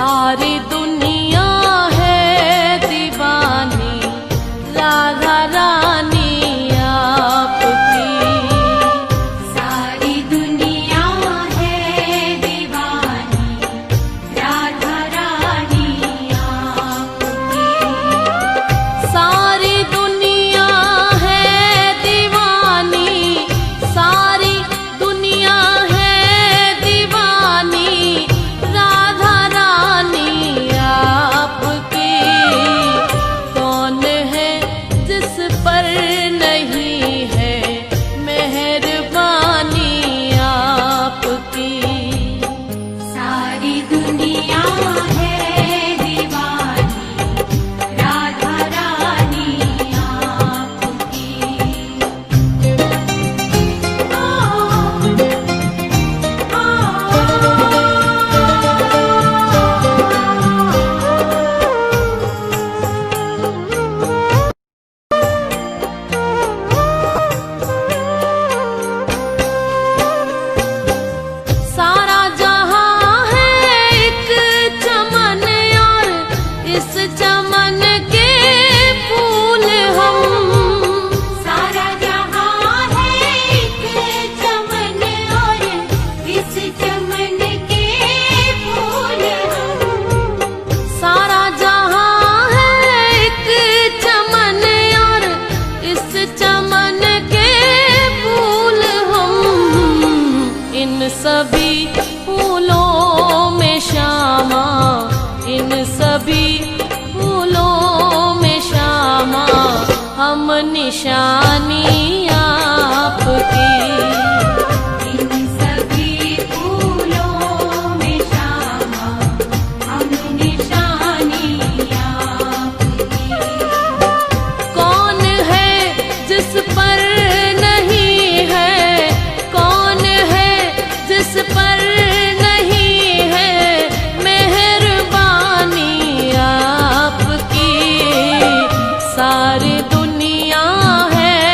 सारी दुनिया है दीवानी राधा रानी आपकी। सारी दुनिया है दीवानी राधा रानी आपकी। सारी दुनिया है दीवानी, सारी दुनिया है दीवानी राधा रानी आपकी। कौन है जिस पर नहीं है मेहरबानी आपकी। सारी दुनिया है दीवानी राधा रानी आपकी। सारा जहां है एक चमन और इस चमन के फूल हम। सारा जहां है एक चमन और इस चमन के फूल हम। सारा जहां है एक चमन और इस चमन के फूल हम। इन सभी फूलों में श्यामा, इन सभी फूलों में श्यामा हम निशानी आपकी। इन सभी फूलों में श्यामा हम निशानी आपकी। कौन है जिस पर नहीं है, कौन है जिस पर नहीं है मेहरबानी आपकी। सारी दुनिया है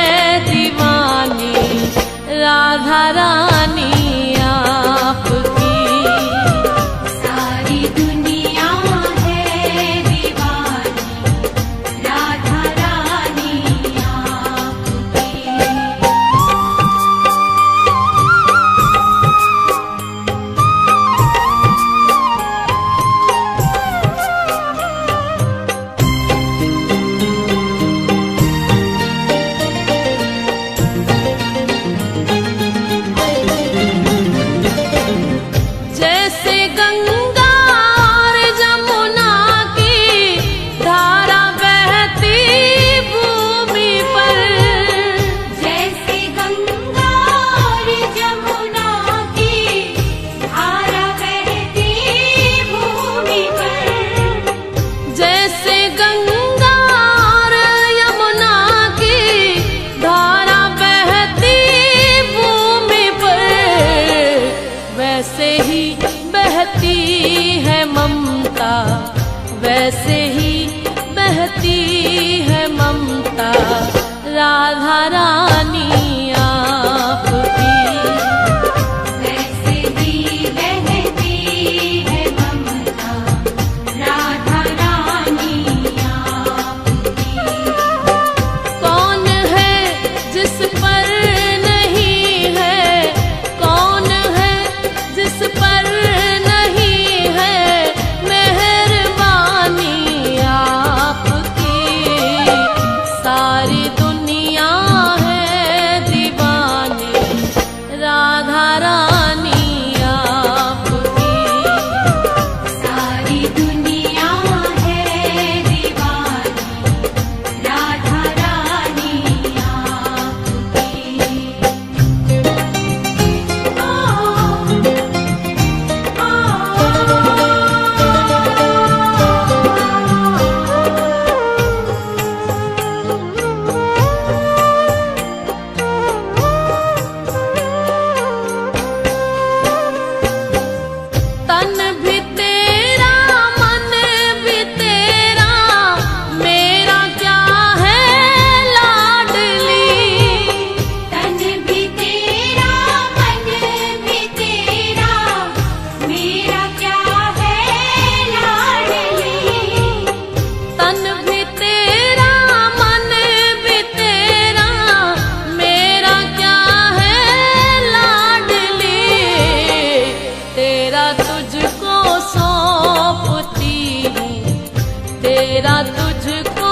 तेरा तुझको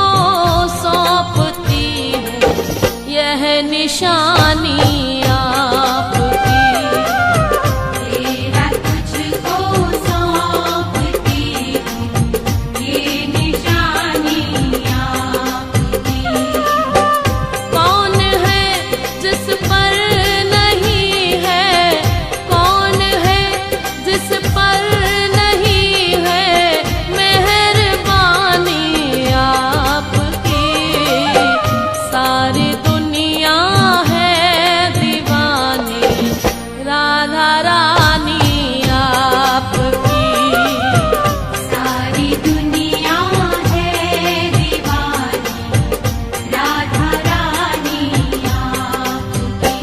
सौंपती हूँ यह निशानी आपकी। तेरा तुझको सौंपती हूँ ये निशानी आपकी। कौन है जिस पर नहीं है, कौन है जिस पर नहीं है मेहरबानी आपकी। सारी दुनिया है दीवानी राधा रानी आपकी। सारी दुनिया है दीवानी राधा रानी आपकी।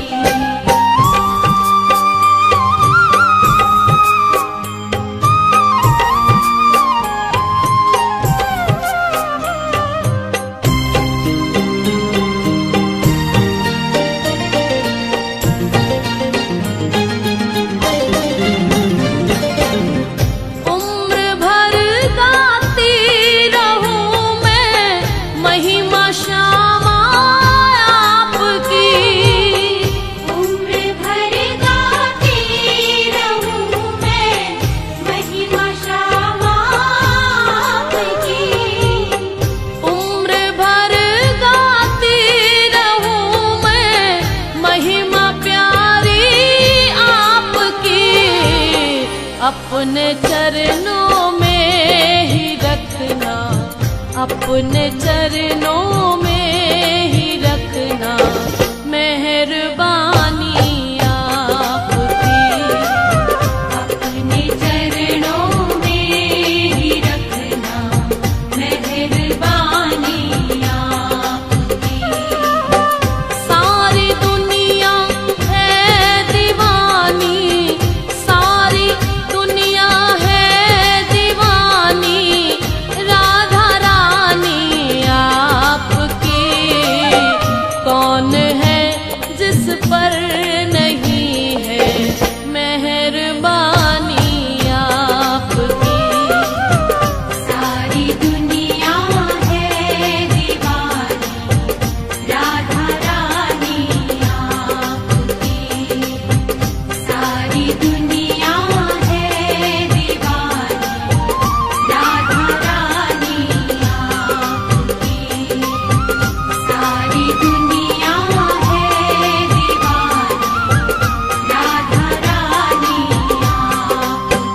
उम्र भर गाती रहूं मैं महिमा श्यामा आपकी। उम्र भर गाती रहूं मैं महिमा श्यामा आपकी। उम्र भर गाती रहूं मैं महिमा प्यारी आपकी। अपने चरणों में ही रखना, अपने चरणों में ही रखना मेहरबानी आपकी। अपने चरणों में ही रखना मेहरबानी आपकी। सारी दुनिया है दीवानी, सारी दुनिया है दीवानी राधा रानी आपकी। कौन है जिस पर नहीं है मेहरबानी आपकी। सारी दुनिया है दीवानी राधा रानी आपकी। सारी दुनिया है दीवानी राधा रानी आपकी। सारी दुनिया है दीवानी राधा रानी आपकी।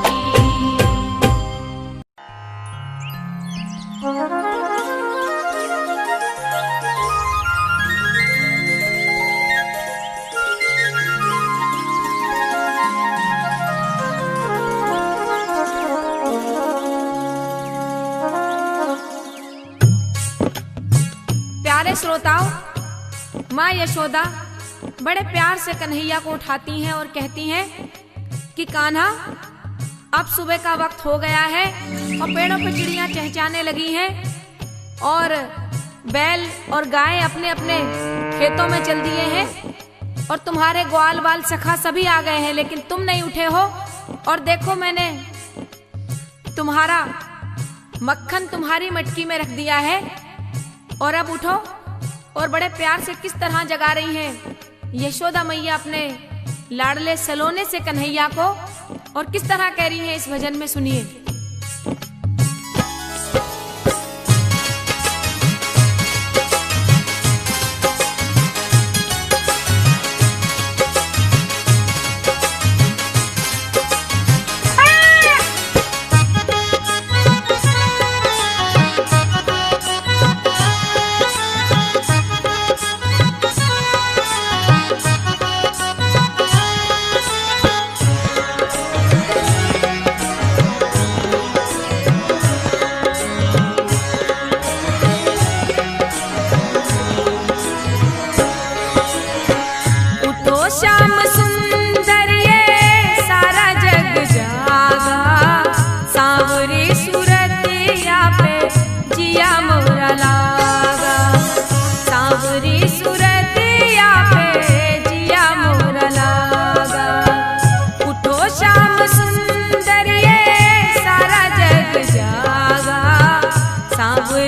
प्यारे श्रोताओं, माँ यशोदा बड़े प्यार से कन्हैया को उठाती हैं और कहती हैं कि कान्हा, अब सुबह का वक्त हो गया है और पेड़ों पे चिड़ियां चहचहाने लगी हैं और बैल और गाय अपने अपने खेतों में चल दिए हैं और तुम्हारे ग्वाल वाल सखा सभी आ गए हैं, लेकिन तुम नहीं उठे हो। और देखो, मैंने तुम्हारा मक्खन तुम्हारी मटकी में रख दिया है और अब उठो। और बड़े प्यार से किस तरह जगा रही हैं यशोदा मैया अपने लाडले सलोने से कन्हैया को, और किस तरह कह रही है इस भजन में, सुनिए। सांवरी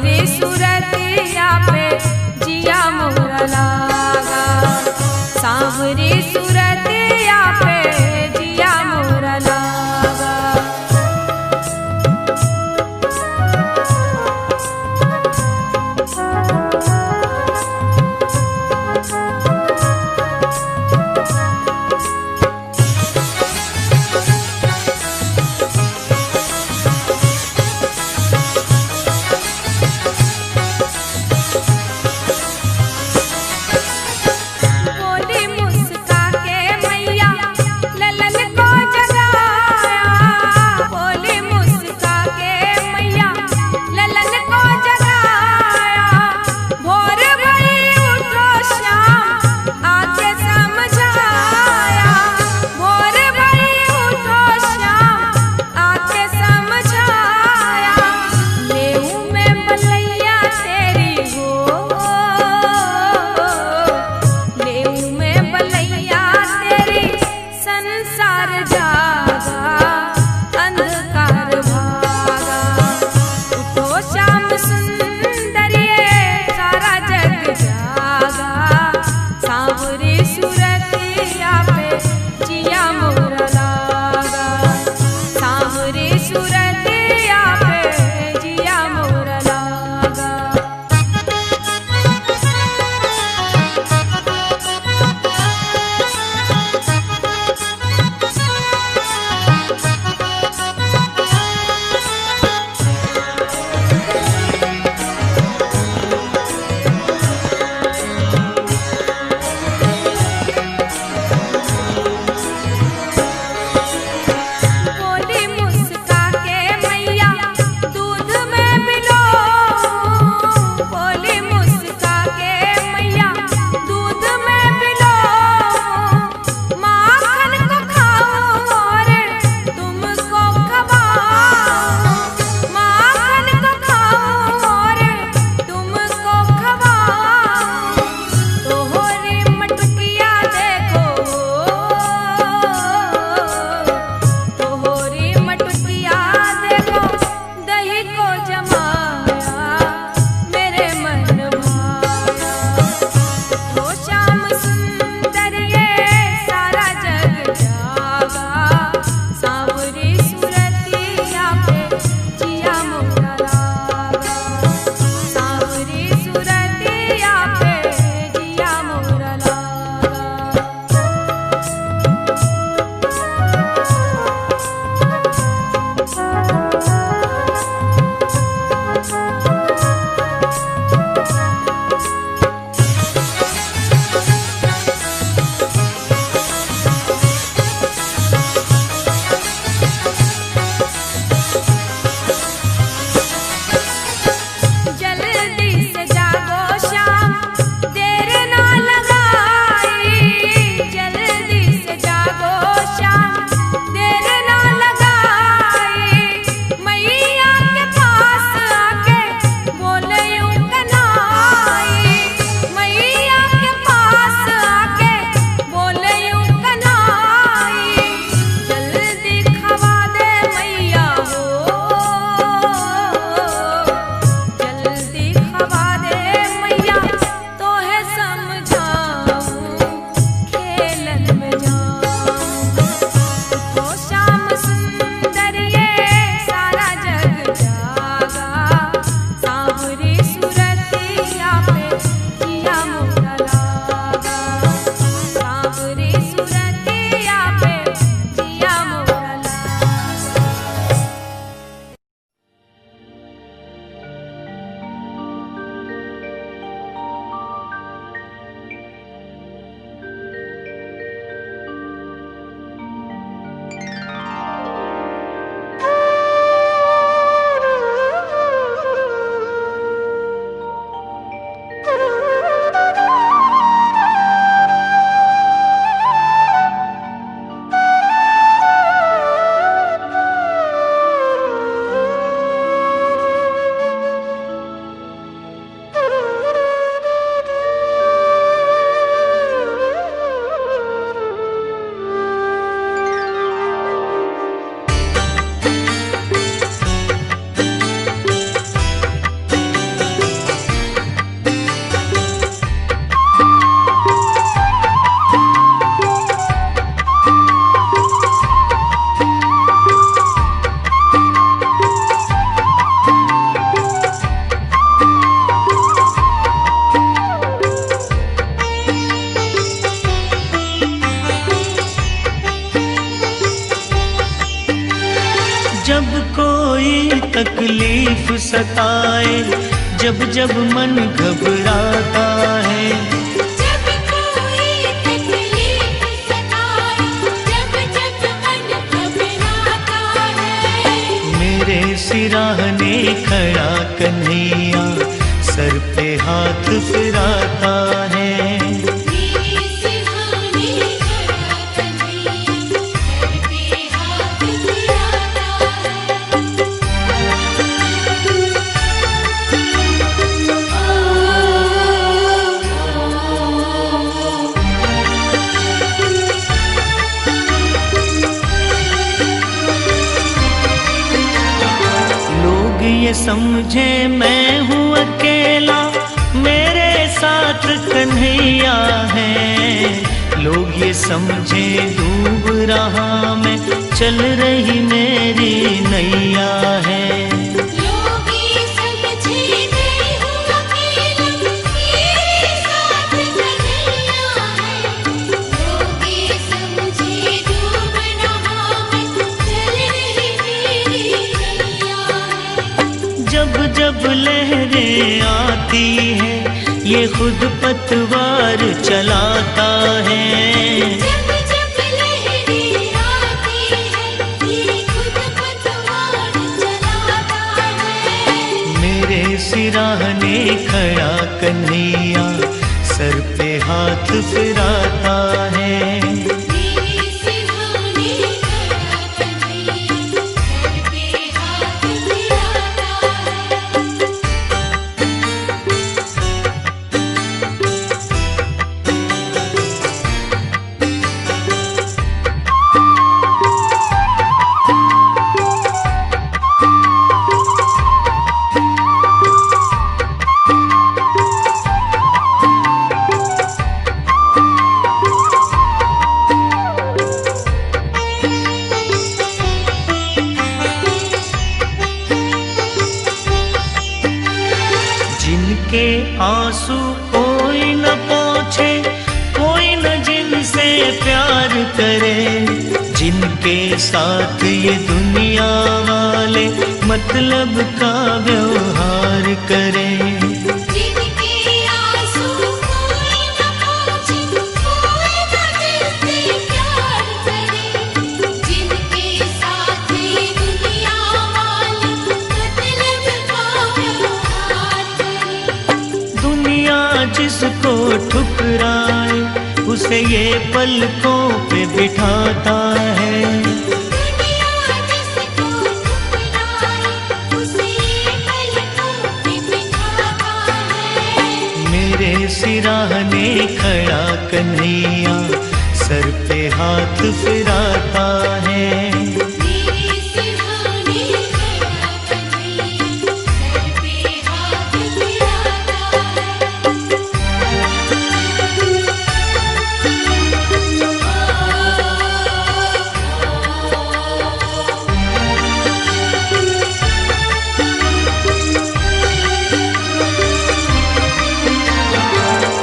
तकलीफ सताए, जब जब मन घबराता है। जब कोई तकलीफ सताए, जब जब मन घबराता है। मेरे सिराहने खड़ा कन्हैया, सर पे हाथ फिराता है। मेरे सिरहाने खड़ा कन्हैया, सर पे हाथ फिराता है। लोग ये समझे मैं हूँ अकेला, मेरे साथ कन्हैया है। लोग ये समझे डूब रहा मैं, चल रही मेरी नैया है। लोग ये समझे मैं हूँ अकेला, मेरे साथ कन्हैया है। लोग ये समझे डूब रहा मैं, चल रही मेरी नैया है। जब जब लहरें आती है, ये खुद पतवार चलाता है। जब जब लहरें आती है, ये खुद पतवार चलाता है। मेरे सिराहने खड़ा कन्हैया, सर पे हाथ फिराता है। मेरे सिरहाने खड़ा कन्हैया, सर पे हाथ फिराता है। जिनके आंसू कोई न पोंछे, कोई न जिनसे प्यार करे, जिनके साथ ये दुनिया वाले मतलब का व्यवहार करे। जिनके आंसू कोई न पोंछे, कोई न जिनसे प्यार करे, जिनके साथ ये दुनिया वाले मतलब का व्यवहार करे। दुनिया जिसको ठुकराए, उसे ये पलकों पे बिठाता है। दुनिया जिसको ठुकराए, उसे पलकों पे बिठाता है। मेरे सिराहने खड़ा कन्हैया, सर पे हाथ फिराता है। मेरे सिरहाने खड़ा कन्हैया, सर पे हाथ फिराता है।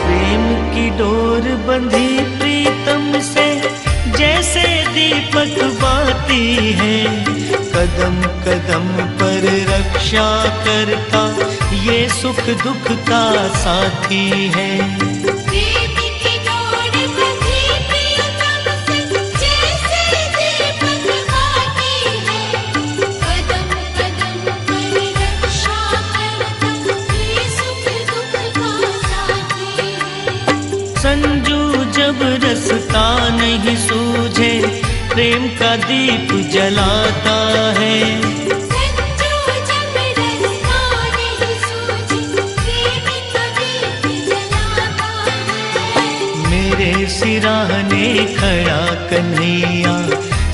प्रेम की डोर बंधी प्रीतम से, जैसे दीपक बाती है। कदम कदम पर रक्षा करता, ये सुख दुख का साथी है। प्रेम की डोर बंधी प्रियतम से, जैसे दीपक बाती है। कदम कदम पर रक्षा करता, ये सुख दुख का साथी है। संजू जब रसता नहीं सूझे, प्रेम का दीप जलाता है। संजो जब रास्ता नहीं सूझे, प्रेम का दीप जलाता है। मेरे सिराहने खड़ा कन्हैया,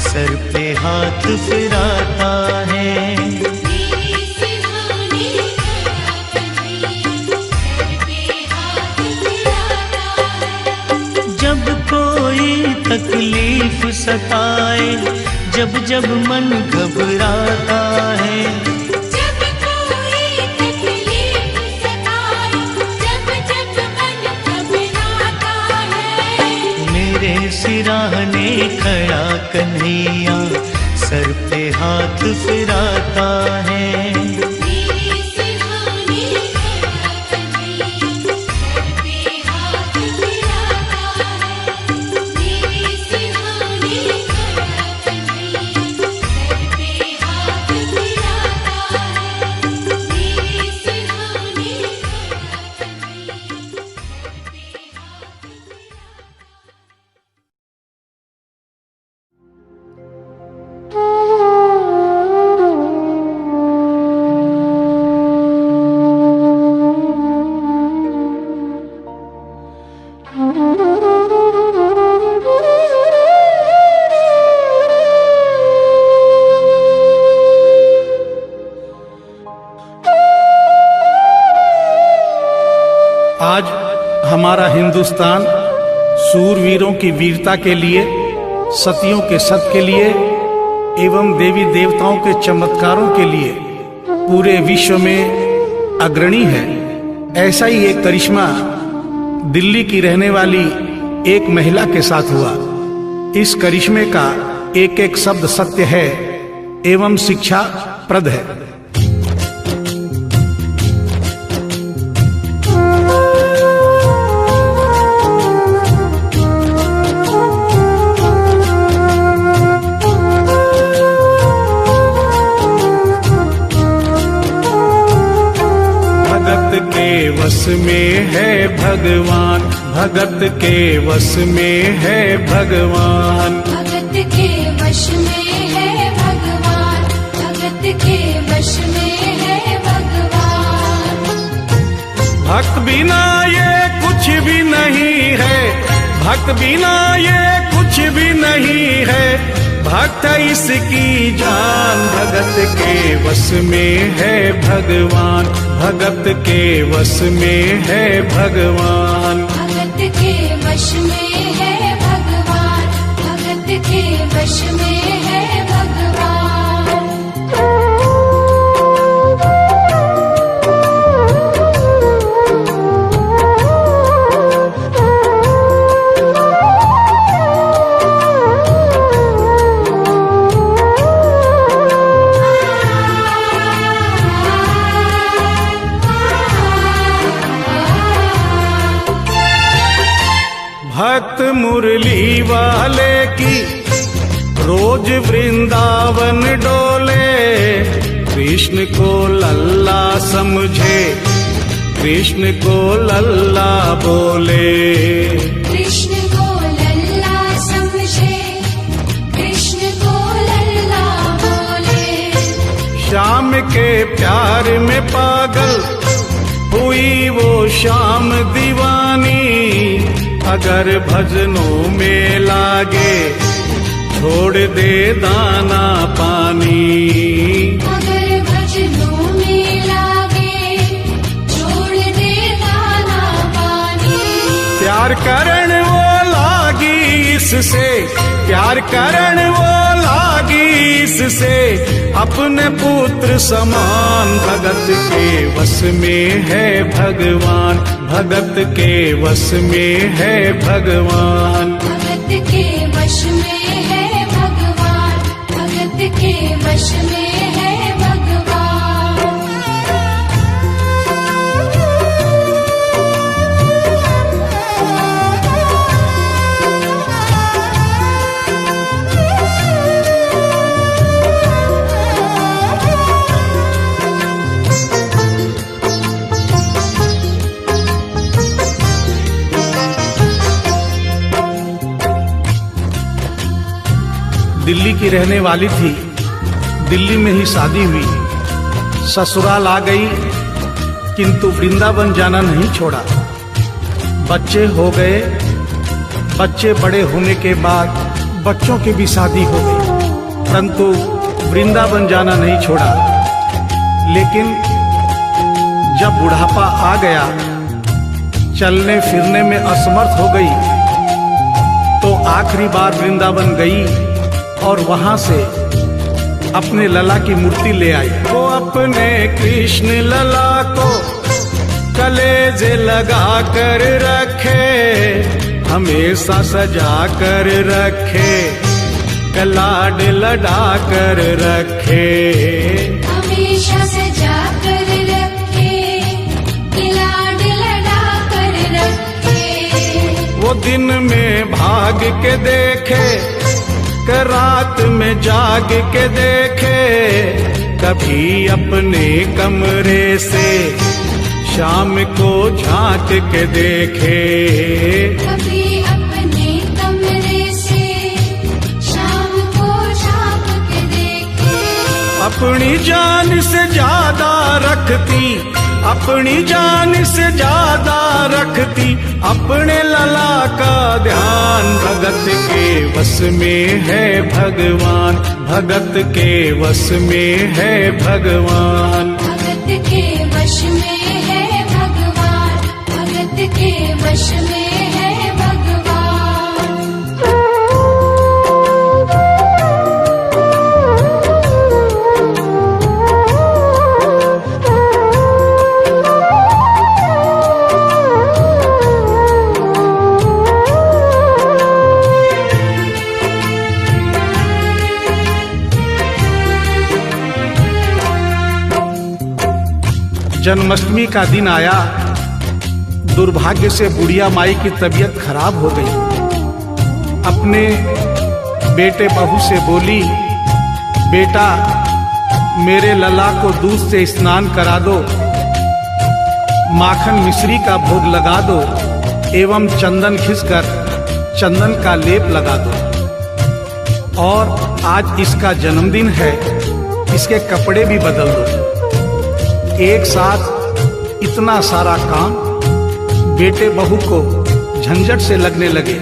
सर पे हाथ फिराता है। मेरे सिरहाने खड़ा कन्हैया, सर पे हाथ फिराता है। जब कोई तकलीफ सताए, जब जब मन घबराता है। जब कोई तकलीफ सताए, जब जब मन घबराता है। मेरे सिराहने खड़ा कन्हैया, सर पे हाथ फिराता है। आज हमारा हिंदुस्तान सूरवीरों की वीरता के लिए, सतियों के सत के लिए एवं देवी देवताओं के चमत्कारों के लिए पूरे विश्व में अग्रणी है। ऐसा ही एक करिश्मा दिल्ली की रहने वाली एक महिला के साथ हुआ। इस करिश्मे का एक एक शब्द सत्य है एवं शिक्षा प्रद है। भगत के वश में है भगवान, भगत के वश में है भगवान, भगत के वश में है भगवान, भगत के वश में है भगवान। भक्त बिना ये कुछ भी नहीं है, भक्त बिना ये कुछ भी नहीं है, भक्त इसकी जान। भगत के वश में है भगवान, भगत के वश में है भगवान, भगत के वश में है भगवान, भगत के वश में है भगवान। भक्त मुरली वाले की रोज वृंदावन डोले, कृष्ण को लल्ला समझे, कृष्ण को लल्ला बोले। कृष्ण को लल्ला समझे, कृष्ण को लल्ला बोले। श्याम के प्यार में पागल हुई वो शाम दीवानी, अगर भजनों में लागे छोड़ दे दाना पानी। अगर भजनों में लागे छोड़ दे दाना पानी। प्यार करण वो लागी इससे, प्यार करण वो लागी इससे, अपने पुत्र समान। भगत के वश में है भगवान, भगत के वश में है भगवान, भगत के वश में है भगवान, भगत के वश में है भगवान। दिल्ली की रहने वाली थी, दिल्ली में ही शादी हुई, ससुराल आ गई किंतु वृंदावन जाना नहीं छोड़ा। बच्चे हो गए, बच्चे बड़े होने के बाद बच्चों की भी शादी हो गई, परंतु वृंदावन जाना नहीं छोड़ा। लेकिन जब बुढ़ापा आ गया, चलने फिरने में असमर्थ हो गई, तो आखिरी बार वृंदावन गई और वहां से अपने लला की मूर्ति ले आई। वो अपने कृष्ण लला को कलेजे लगा कर रखे, हमेशा सजा कर रखे, कलाड लड़ा कर रखे। हमेशा सजा कर रखे, लाड लड़ा कर रखे। वो दिन में भाग के देखे, रात में जाग के देखे, कभी अपने कमरे से शाम को झांक के देखे। कभी अपने कमरे से शाम को झांक के देखे। अपनी जान से ज्यादा रखती, अपनी जान से ज्यादा रखती, अपने लला का ध्यान। भगत के वश में है भगवान, भगत के वश में है भगवान, भगत के वश में है भगवान, भगत जन्माष्टमी का दिन आया। दुर्भाग्य से बुढ़िया माई की तबीयत खराब हो गई। अपने बेटे बहू से बोली, बेटा मेरे लला को दूध से स्नान करा दो, माखन मिश्री का भोग लगा दो एवं चंदन घिसकर चंदन का लेप लगा दो। और आज इसका जन्मदिन है, इसके कपड़े भी बदल दो। एक साथ इतना सारा काम बेटे बहू को झंझट से लगने लगे,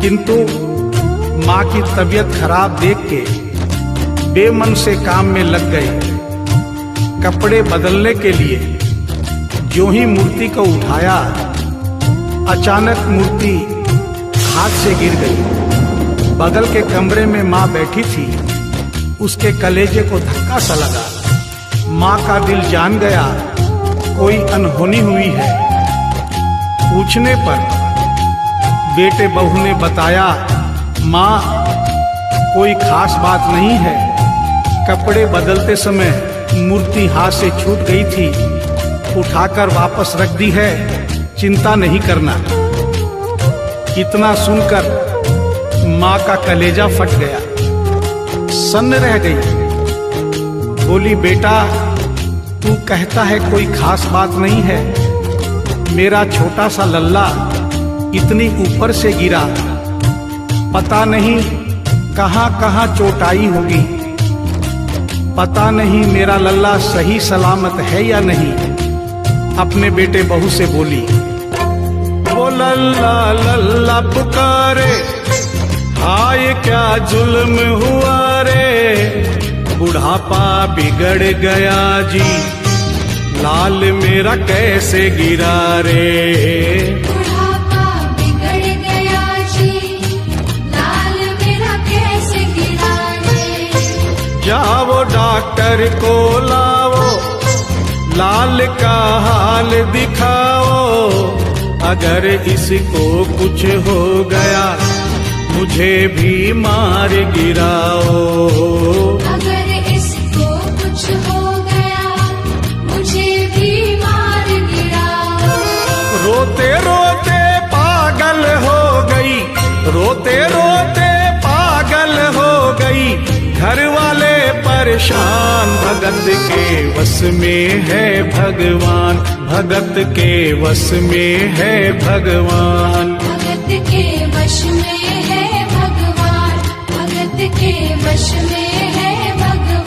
किंतु माँ की तबीयत खराब देख के बेमन से काम में लग गए। कपड़े बदलने के लिए जो ही मूर्ति को उठाया, अचानक मूर्ति हाथ से गिर गई। बगल के कमरे में माँ बैठी थी, उसके कलेजे को धक्का सा लगा। माँ का दिल जान गया कोई अनहोनी हुई है। पूछने पर बेटे बहू ने बताया, माँ कोई खास बात नहीं है, कपड़े बदलते समय मूर्ति हाथ से छूट गई थी, उठाकर वापस रख दी है, चिंता नहीं करना। इतना सुनकर माँ का कलेजा फट गया, सन्न रह गई। बोली, बेटा तू कहता है कोई खास बात नहीं है, मेरा छोटा सा लल्ला इतनी ऊपर से गिरा, पता नहीं कहाँ कहाँ चोट आई होगी, पता नहीं मेरा लल्ला सही सलामत है या नहीं। अपने बेटे बहू से बोली, वो लल्ला लल्ला पुकारे, हाय क्या जुल्म हुआ रे, बुढ़ापा बिगड़ गया जी, लाल मेरा कैसे गिरा रे। बुढ़ापा बिगड़ गया जी, लाल मेरा कैसे गिरा रे। जाओ डॉक्टर को लाओ, लाल का हाल दिखाओ, अगर इसको कुछ हो गया मुझे भी मार गिराओ। अगर इसको कुछ हो गया मुझे भी मार गिराओ। रोते रोते पागल हो गई, रोते रोते पागल हो गई, घर वाले परेशान, भगत के वश में है भगवान, भगत के वश में है भगवान। भगत के वश में है भगवान, भगत के वश में है भगवान।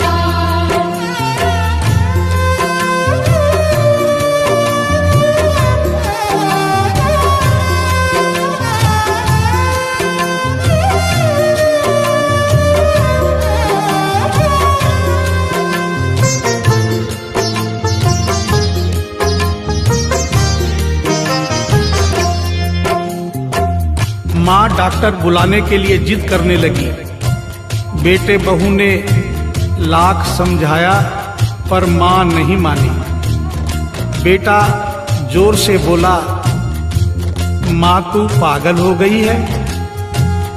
माँ डॉक्टर बुलाने के लिए जिद करने लगी। बेटे बहू ने लाख समझाया पर माँ नहीं मानी। बेटा जोर से बोला, माँ तू पागल हो गई है,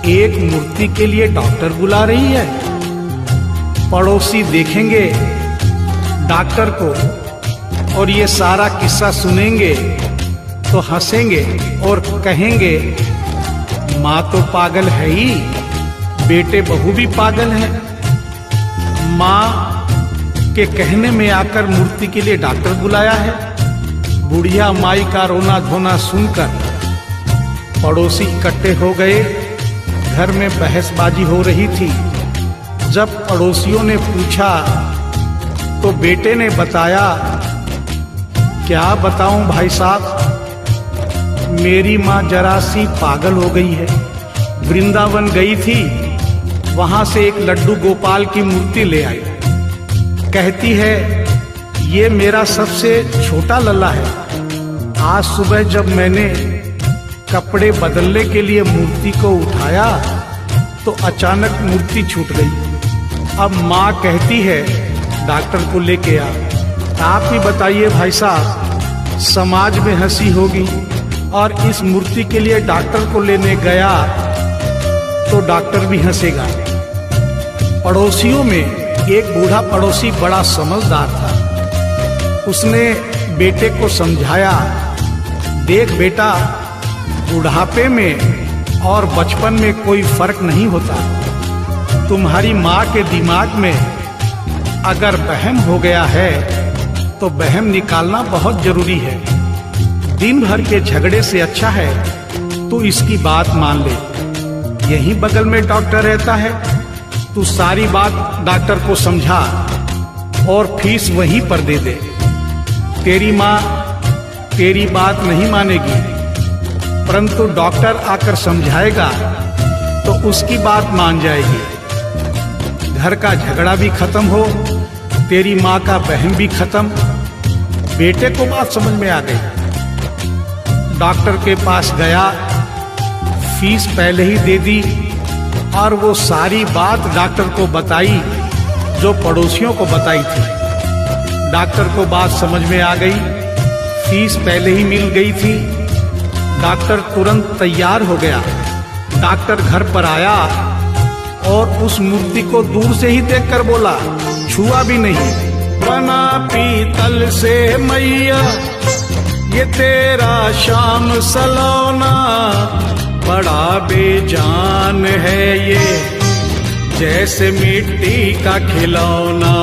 एक मूर्ति के लिए डॉक्टर बुला रही है। पड़ोसी देखेंगे डॉक्टर को और ये सारा किस्सा सुनेंगे तो हंसेंगे और कहेंगे माँ तो पागल है ही, बेटे बहू भी पागल है। माँ के कहने में आकर मूर्ति के लिए डॉक्टर बुलाया है। बुढ़िया माई का रोना धोना सुनकर पड़ोसी इकट्ठे हो गए। घर में बहसबाजी हो रही थी। जब पड़ोसियों ने पूछा तो बेटे ने बताया, क्या बताऊं भाई साहब, मेरी माँ जरा सी पागल हो गई है। वृंदावन गई थी, वहां से एक लड्डू गोपाल की मूर्ति ले आई। कहती है ये मेरा सबसे छोटा लल्ला है। आज सुबह जब मैंने कपड़े बदलने के लिए मूर्ति को उठाया तो अचानक मूर्ति छूट गई। अब माँ कहती है डॉक्टर को लेके आ। आप ही बताइए भाई साहब, समाज में हंसी होगी और इस मूर्ति के लिए डॉक्टर को लेने गया तो डॉक्टर भी हंसेगा। पड़ोसियों में एक बूढ़ा पड़ोसी बड़ा समझदार था। उसने बेटे को समझाया, देख बेटा, बुढ़ापे में और बचपन में कोई फर्क नहीं होता। तुम्हारी माँ के दिमाग में अगर वहम हो गया है तो वहम निकालना बहुत जरूरी है। दिन भर के झगड़े से अच्छा है तू इसकी बात मान ले। यहीं बगल में डॉक्टर रहता है, तू सारी बात डॉक्टर को समझा और फीस वहीं पर दे दे। तेरी माँ तेरी बात नहीं मानेगी, परंतु डॉक्टर आकर समझाएगा तो उसकी बात मान जाएगी। घर का झगड़ा भी खत्म हो, तेरी माँ का वहम भी खत्म। बेटे को बात समझ में आ गई। डॉक्टर के पास गया, फीस पहले ही दे दी और वो सारी बात डॉक्टर को बताई जो पड़ोसियों को बताई थी। डॉक्टर को बात समझ में आ गई, फीस पहले ही मिल गई थी। डॉक्टर तुरंत तैयार हो गया। डॉक्टर घर पर आया और उस मूर्ति को दूर से ही देखकर बोला, छुआ भी नहीं। बना पीतल से मैया ये तेरा शाम सलोना, बड़ा बेजान है ये जैसे मिट्टी का खिलौना।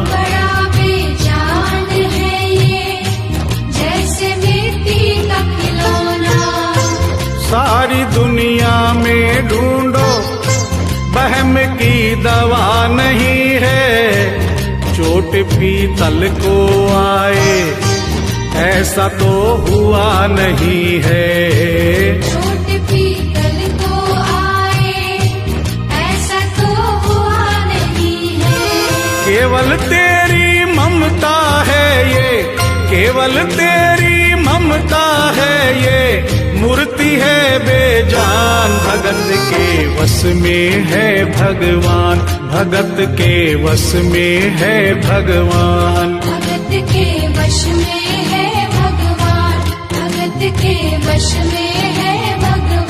बड़ा बेजान है ये जैसे मिट्टी का खिलौना। सारी दुनिया में ढूंढो वहम की दवा नहीं है, चोट पीतल को आए ऐसा तो हुआ नहीं है। चोट पीतल को आए ऐसा तो हुआ नहीं है। केवल तेरी ममता है ये, केवल तेरी ममता है ये, मूर्ति है बेजान। भगत के वश में है भगवान, भगत के वश में है भगवान। भगत के वश में है भगवान, भगत के वश में है भगवान।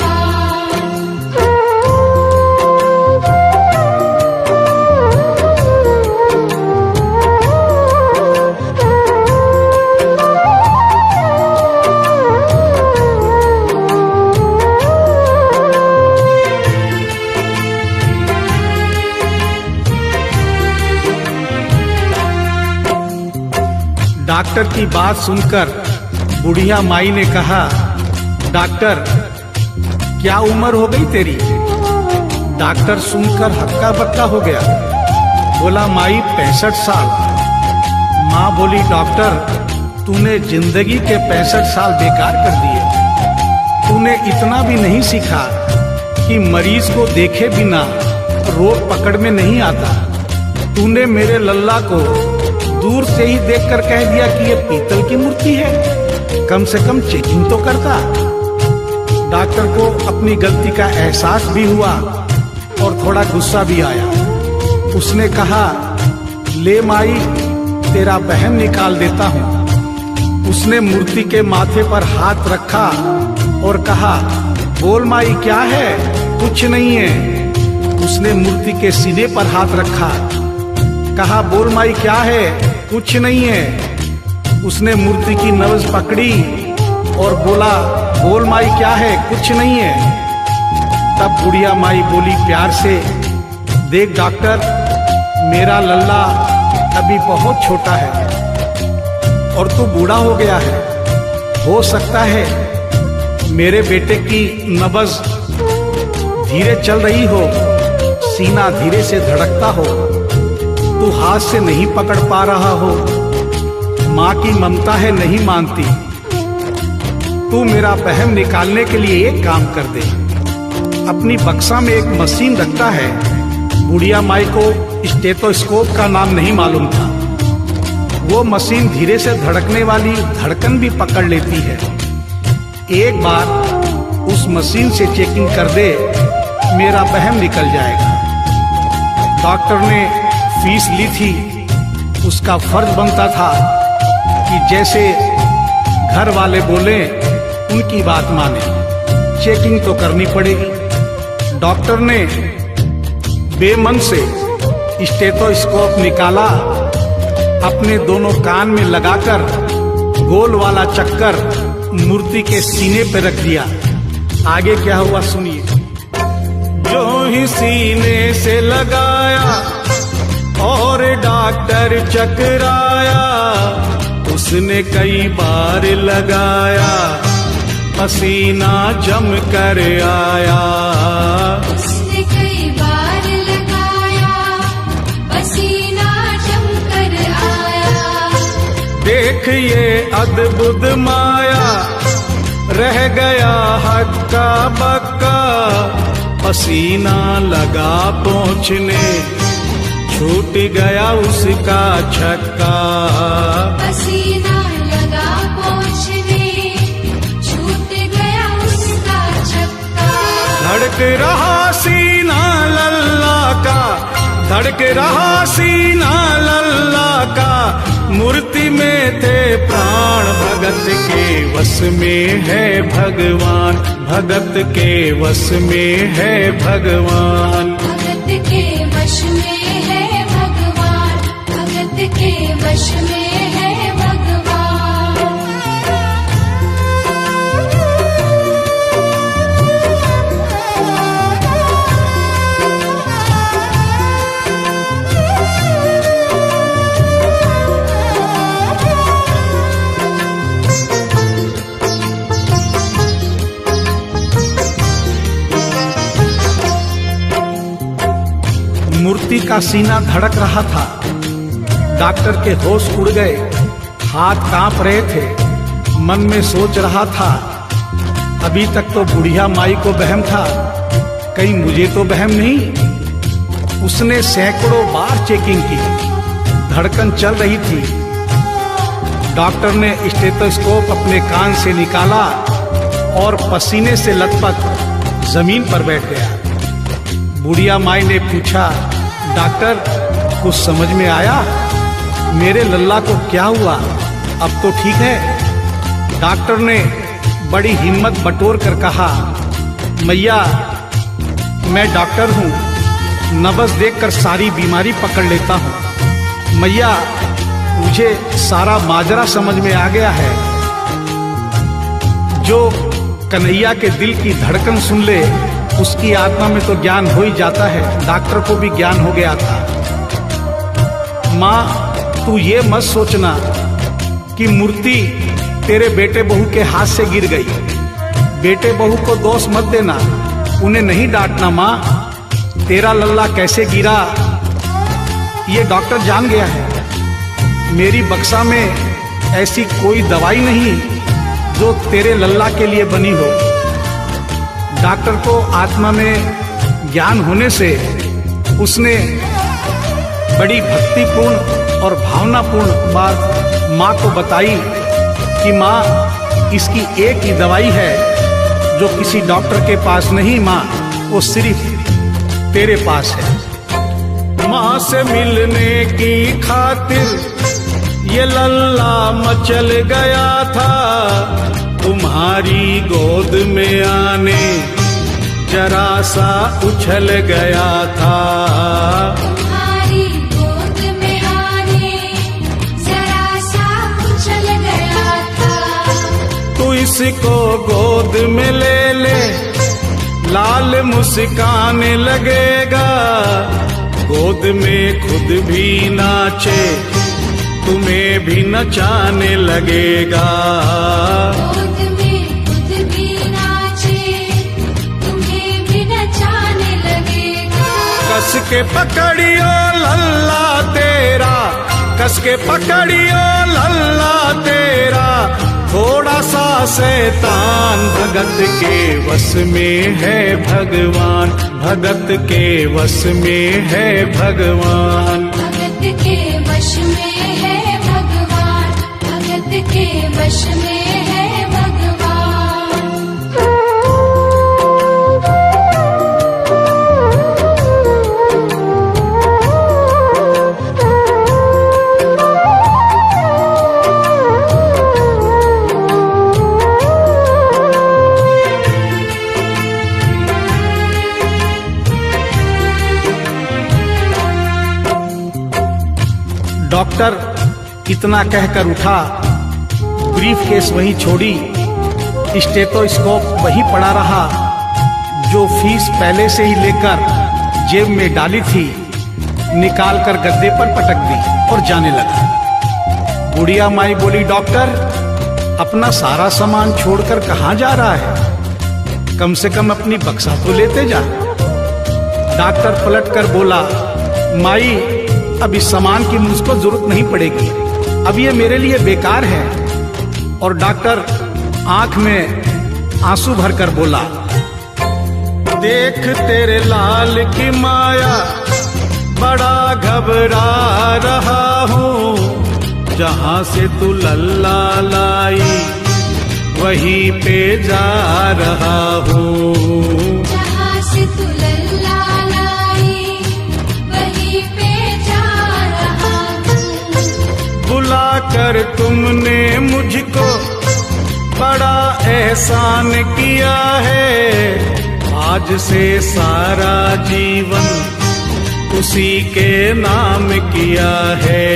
डॉक्टर की बात सुनकर बुढ़िया माई ने कहा, डॉक्टर क्या उम्र हो गई तेरी? डॉक्टर सुनकर हक्का बक्का हो गया, बोला माई 65 साल। माँ बोली, डॉक्टर तूने जिंदगी के 65 साल बेकार कर दिए। तूने इतना भी नहीं सीखा कि मरीज को देखे बिना रोग पकड़ में नहीं आता। तूने मेरे लल्ला को दूर से ही देखकर कह दिया कि ये पीतल की मूर्ति है, कम से कम चेकिंग तो करता। डॉक्टर को अपनी गलती का एहसास भी हुआ और थोड़ा गुस्सा भी आया। उसने कहा, ले माई तेरा वहम निकाल देता हूँ। उसने मूर्ति के माथे पर हाथ रखा और कहा, बोल माई क्या है? कुछ नहीं है। उसने मूर्ति के सीने पर हाथ रखा, कहा, बोल माई क्या है? कुछ नहीं है। उसने मूर्ति की नब्ज पकड़ी और बोला, बोल माई क्या है? कुछ नहीं है। तब बुढ़िया माई बोली प्यार से, देख डॉक्टर, मेरा लल्ला अभी बहुत छोटा है और तू बूढ़ा हो गया है। हो सकता है मेरे बेटे की नब्ज धीरे चल रही हो, सीना धीरे से धड़कता हो, तू हाथ से नहीं पकड़ पा रहा हो, माँ की ममता है नहीं मानती। तू मेरा वहम निकालने के लिए एक काम कर दे। अपनी बक्सा में एक मशीन रखता है। बुढ़िया माई को स्टेथोस्कोप का नाम नहीं मालूम था। वो मशीन धीरे से धड़कने वाली धड़कन भी पकड़ लेती है। एक बार उस मशीन से चेकिंग कर दे, मेरा वहम निकल जाएगा। डॉक्टर ने फीस ली थी, उसका फर्ज बनता था कि जैसे घर वाले बोले उनकी बात माने। चेकिंग तो करनी पड़ेगी। डॉक्टर ने बेमन से स्टेथोस्कोप निकाला अपने दोनों कान में लगाकर गोल वाला चक्कर मूर्ति के सीने पे रख दिया। आगे क्या हुआ सुनिए। जो ही सीने से लगाया और डॉक्टर चकराया, उसने कई बार लगाया, पसीना जम कर आया। उसने कई बार लगाया, पसीना जम कर आया। देख ये अद्भुत माया, रह गया हक्का बक्का, पसीना लगा पहुँचने, छूट गया उसका छक्का। पसीना लगा पहुँचने, छूट गया उसका छक्का। धड़क रहा सीना लल्ला का, धड़क रहा सीना लल्ला का, मूर्ति में थे प्राण, भगत के वश में है भगवान, भगत के वश में है भगवान। भगत के वश में है भगवान, भगत के वश में है भगवान। मूर्ति का सीना धड़क रहा था। डॉक्टर के होश उड़ गए, हाथ कांप रहे थे। मन में सोच रहा था, अभी तक तो बुढ़िया माई को वहम था, कहीं मुझे तो वहम नहीं। उसने सैकड़ों बार चेकिंग की, धड़कन चल रही थी। डॉक्टर ने स्टेथोस्कोप अपने कान से निकाला और पसीने से लथपथ जमीन पर बैठ गया। बुढ़िया माई ने पूछा, डॉक्टर कुछ समझ में आया? मेरे लल्ला को क्या हुआ? अब तो ठीक है। डॉक्टर ने बड़ी हिम्मत बटोर कर कहा, मैया मैं डॉक्टर हूँ, नब्ज देखकर सारी बीमारी पकड़ लेता हूँ। मैया मुझे सारा माजरा समझ में आ गया है। जो कन्हैया के दिल की धड़कन सुन ले, उसकी आत्मा में तो ज्ञान हो ही जाता है। डॉक्टर को भी ज्ञान हो गया था। माँ तू ये मत सोचना कि मूर्ति तेरे बेटे बहू के हाथ से गिर गई। बेटे बहू को दोष मत देना, उन्हें नहीं डांटना। माँ तेरा लल्ला कैसे गिरा ये डॉक्टर जान गया है। मेरी बक्सा में ऐसी कोई दवाई नहीं जो तेरे लल्ला के लिए बनी हो। डॉक्टर को आत्मा में ज्ञान होने से उसने बड़ी भक्तिपूर्ण और भावनापूर्ण बात माँ को बताई कि माँ इसकी एक ही दवाई है जो किसी डॉक्टर के पास नहीं, माँ वो सिर्फ तेरे पास है। माँ से मिलने की खातिर ये लल्ला मचल गया था, तुम्हारी गोद में आने जरा सा उछल गया था। तुम्हारी गोद में आने जरा सा उछल गया था। तू इसको गोद में ले ले, लाल मुस्काने लगेगा। गोद में खुद भी नाचे, तुम्हें भी नचाने लगेगा। गोद में खुद भी नाचे, तुम्हें भी नचाने लगेगा। कस के पकड़ियो लल्ला तेरा, कस के पकड़ियो लल्ला तेरा, थोड़ा सा शैतान भगत के वश में है भगवान, भगत के वश में है भगवान। भगत के वश में है भगवान, भगत के वश में है भगवान। इतना कहकर उठा, ब्रीफ केस वहीं छोड़ी, स्टेथोस्कोप वहीं पड़ा रहा, जो फीस पहले से ही लेकर जेब में डाली थी निकाल कर गद्दे पर पटक दी और जाने लगा। बुढ़िया माई बोली, डॉक्टर अपना सारा सामान छोड़कर कहाँ जा रहा है? कम से कम अपनी बक्सा तो लेते जा। डॉक्टर पलट कर बोला, माई अब इस सामान की मुझको जरूरत नहीं पड़ेगी, अब ये मेरे लिए बेकार है। और डॉक्टर आंख में आंसू भरकर बोला, देख तेरे लाल की माया, बड़ा घबरा रहा हूँ, जहाँ से तू लल्ला लाई वहीं पे जा रहा हूँ। जहाँ से तू लल्ला लाई वहीं पे जा रहा हूँ। बुला कर तुमने मुझको बड़ा एहसान किया है, आज से सारा जीवन उसी के नाम किया है।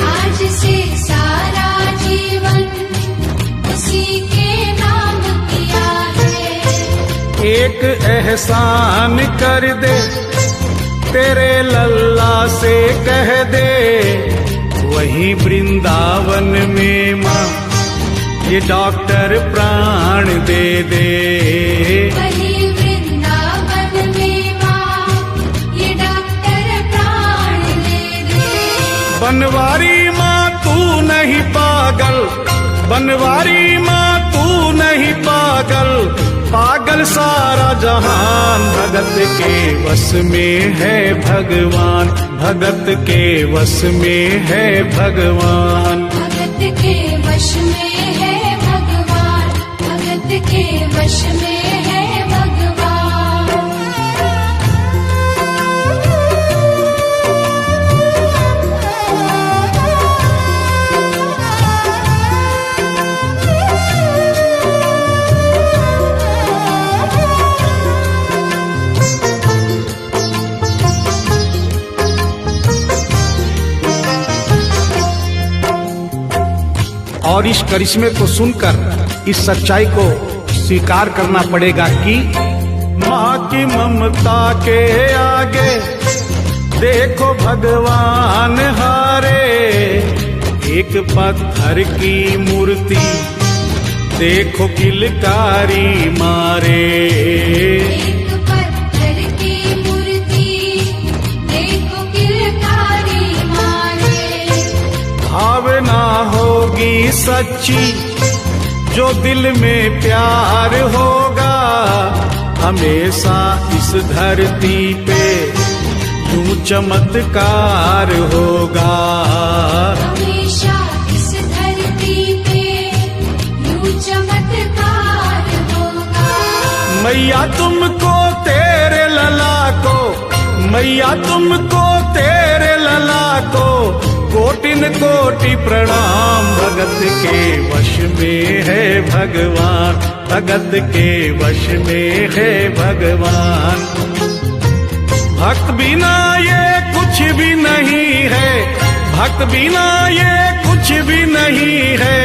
आज से सारा जीवन उसी के नाम किया है। एक एहसान कर दे, तेरे लल्ला से कह दे, वहीं वृंदावन में माँ ये डॉक्टर प्राण दे दे। वहीं वृंदावन में माँ ये डॉक्टर प्राण दे दे। बनवारी माँ तू नहीं पागल, बनवारी माँ तू नहीं पागल, पागल सारा जहान, भगत के वश में है भगवान, भगत के वश में है भगवान। भगत के वश में है भगवान, भगत के वश में है भगवान। और इस करिश्मे को सुनकर इस सच्चाई को स्वीकार करना पड़ेगा कि माँ की ममता के आगे देखो भगवान हारे। एक पत्थर की मूर्ति देखो किलकारी मारे। एक पत्थर की मूर्ति देखो किलकारी मारे। भावना होगी सच्ची जो दिल में प्यार होगा, हमेशा इस धरती पे यूं चमत्कार होगा। हमेशा इस धरती पे यूं चमत्कार होगा। मैया तुमको तेरे लला को, मैया तुमको तेरे लला को कोटिन कोटि प्रणाम। भगत के वश में है भगवान, भगत के वश में है भगवान। भक्त बिना ये कुछ भी नहीं है, भक्त बिना ये कुछ भी नहीं है,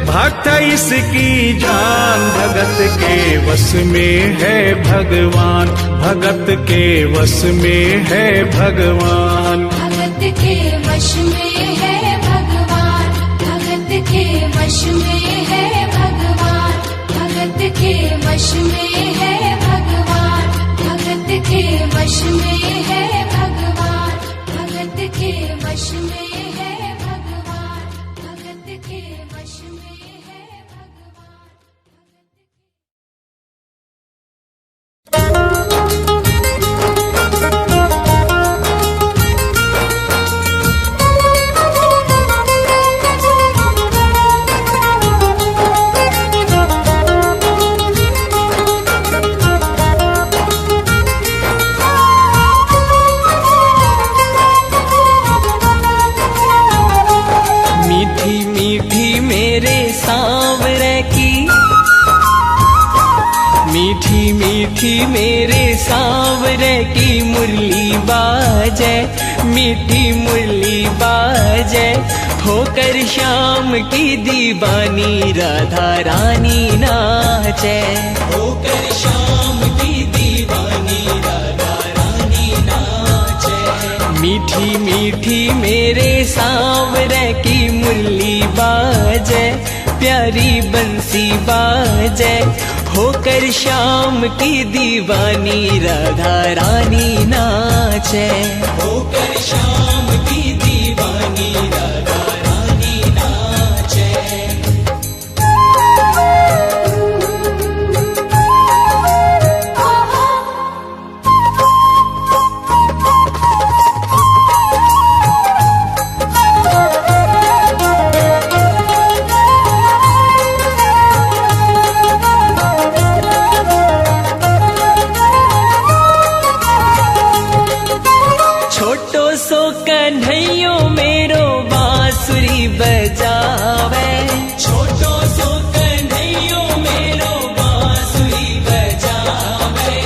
भक्त इसकी जान। भगत के वश में है भगवान, भगत के वश में है भगवान। भगत के वश में है भगवान, भगत के वश में है भगवान। भगत के वश में है भगवान, भगत के वश में है भगवान। भगत के वश में है भगवान, भगत के वश में है भगवान। मीठी मीठी मेरे सांवरे की, मीठी मीठी मेरे सांवरे की मुरली बाजे, मीठी मुरली बाजे। होकर श्याम की दीवानी राधा रानी नाचे। होकर श्याम की दीवानी राधा रानी नाचे। मीठी मीठी मेरे सांवरे की मुरली बाजे, प्यारी बंसी बाजे। होकर श्याम की दीवानी राधा रानी नाचे। होकर श्याम की दीवानी राधा रानी नाचे। सो कन्हैयो मेरो बांसुरी बजावे। छोटो सो कन्हैयो मेरो बांसुरी बजावे।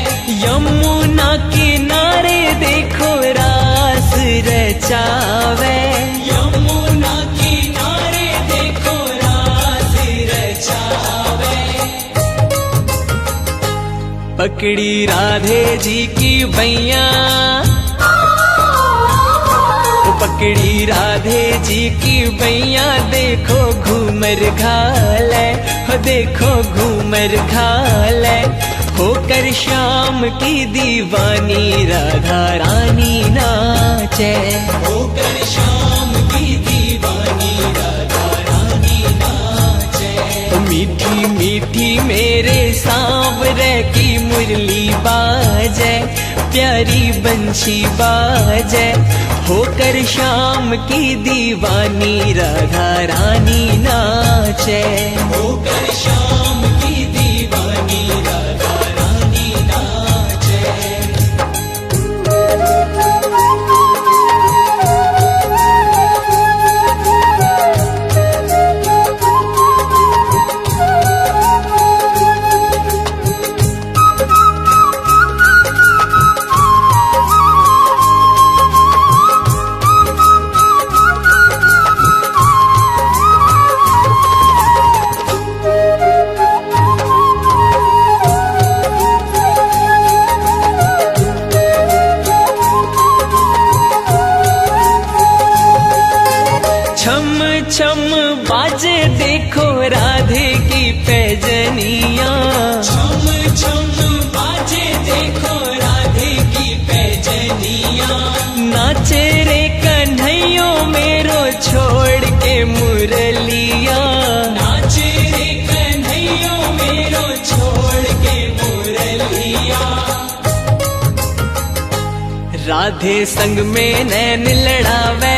यमुना किनारे देखो रास रचावे। यमुना किनारे देखो रास रचावे। पकड़ी राधे जी की बैया, पकड़ी राधे जी की बैया। देखो घूमर घाले, हो देखो घूमर घाले। होकर श्याम की दीवानी राधा रानी नाचे। होकर श्याम की दीवानी राधा रानी नाचे। मीठी मीठी मेरे सांवरे की मुरली बाजे, प्यारी बंशी बाजे। होकर श्याम की दीवानी राधा रानी नाचे। होकर श्याम की दीवानी राधा रानी नाचे। छम बाजे देखो राधे की पैजनिया। छम छम बाजे देखो राधे की पैजनिया। नाचे रे कन्हैयो मेरो छोड़ के मुरलिया। नाचे रे कन्हैयो मेरो छोड़ के मुरलिया। राधे संग में नैन लड़ावे।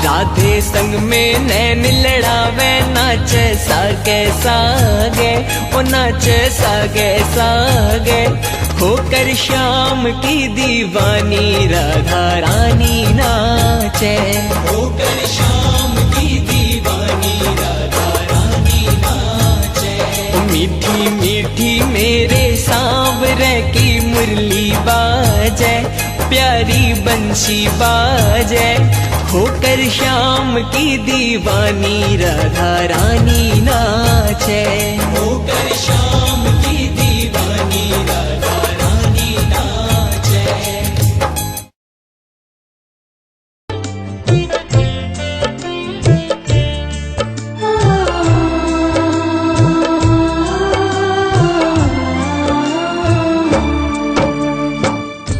राधे संग में नैन लड़ावे। नाचे सागे सागे, ओ नाचे सागे सागे। होकर श्याम की दीवानी राधा रानी नाचे। होकर श्याम की दीवानी राधा रानी नाचे। मीठी मीठी मेरे सांवरे की मुरली बाजे, प्यारी बंशी बाजे। होकर श्याम की दीवानी राधा रानी नाचे। होकर श्याम की दीवानी राधा रानी नाचे।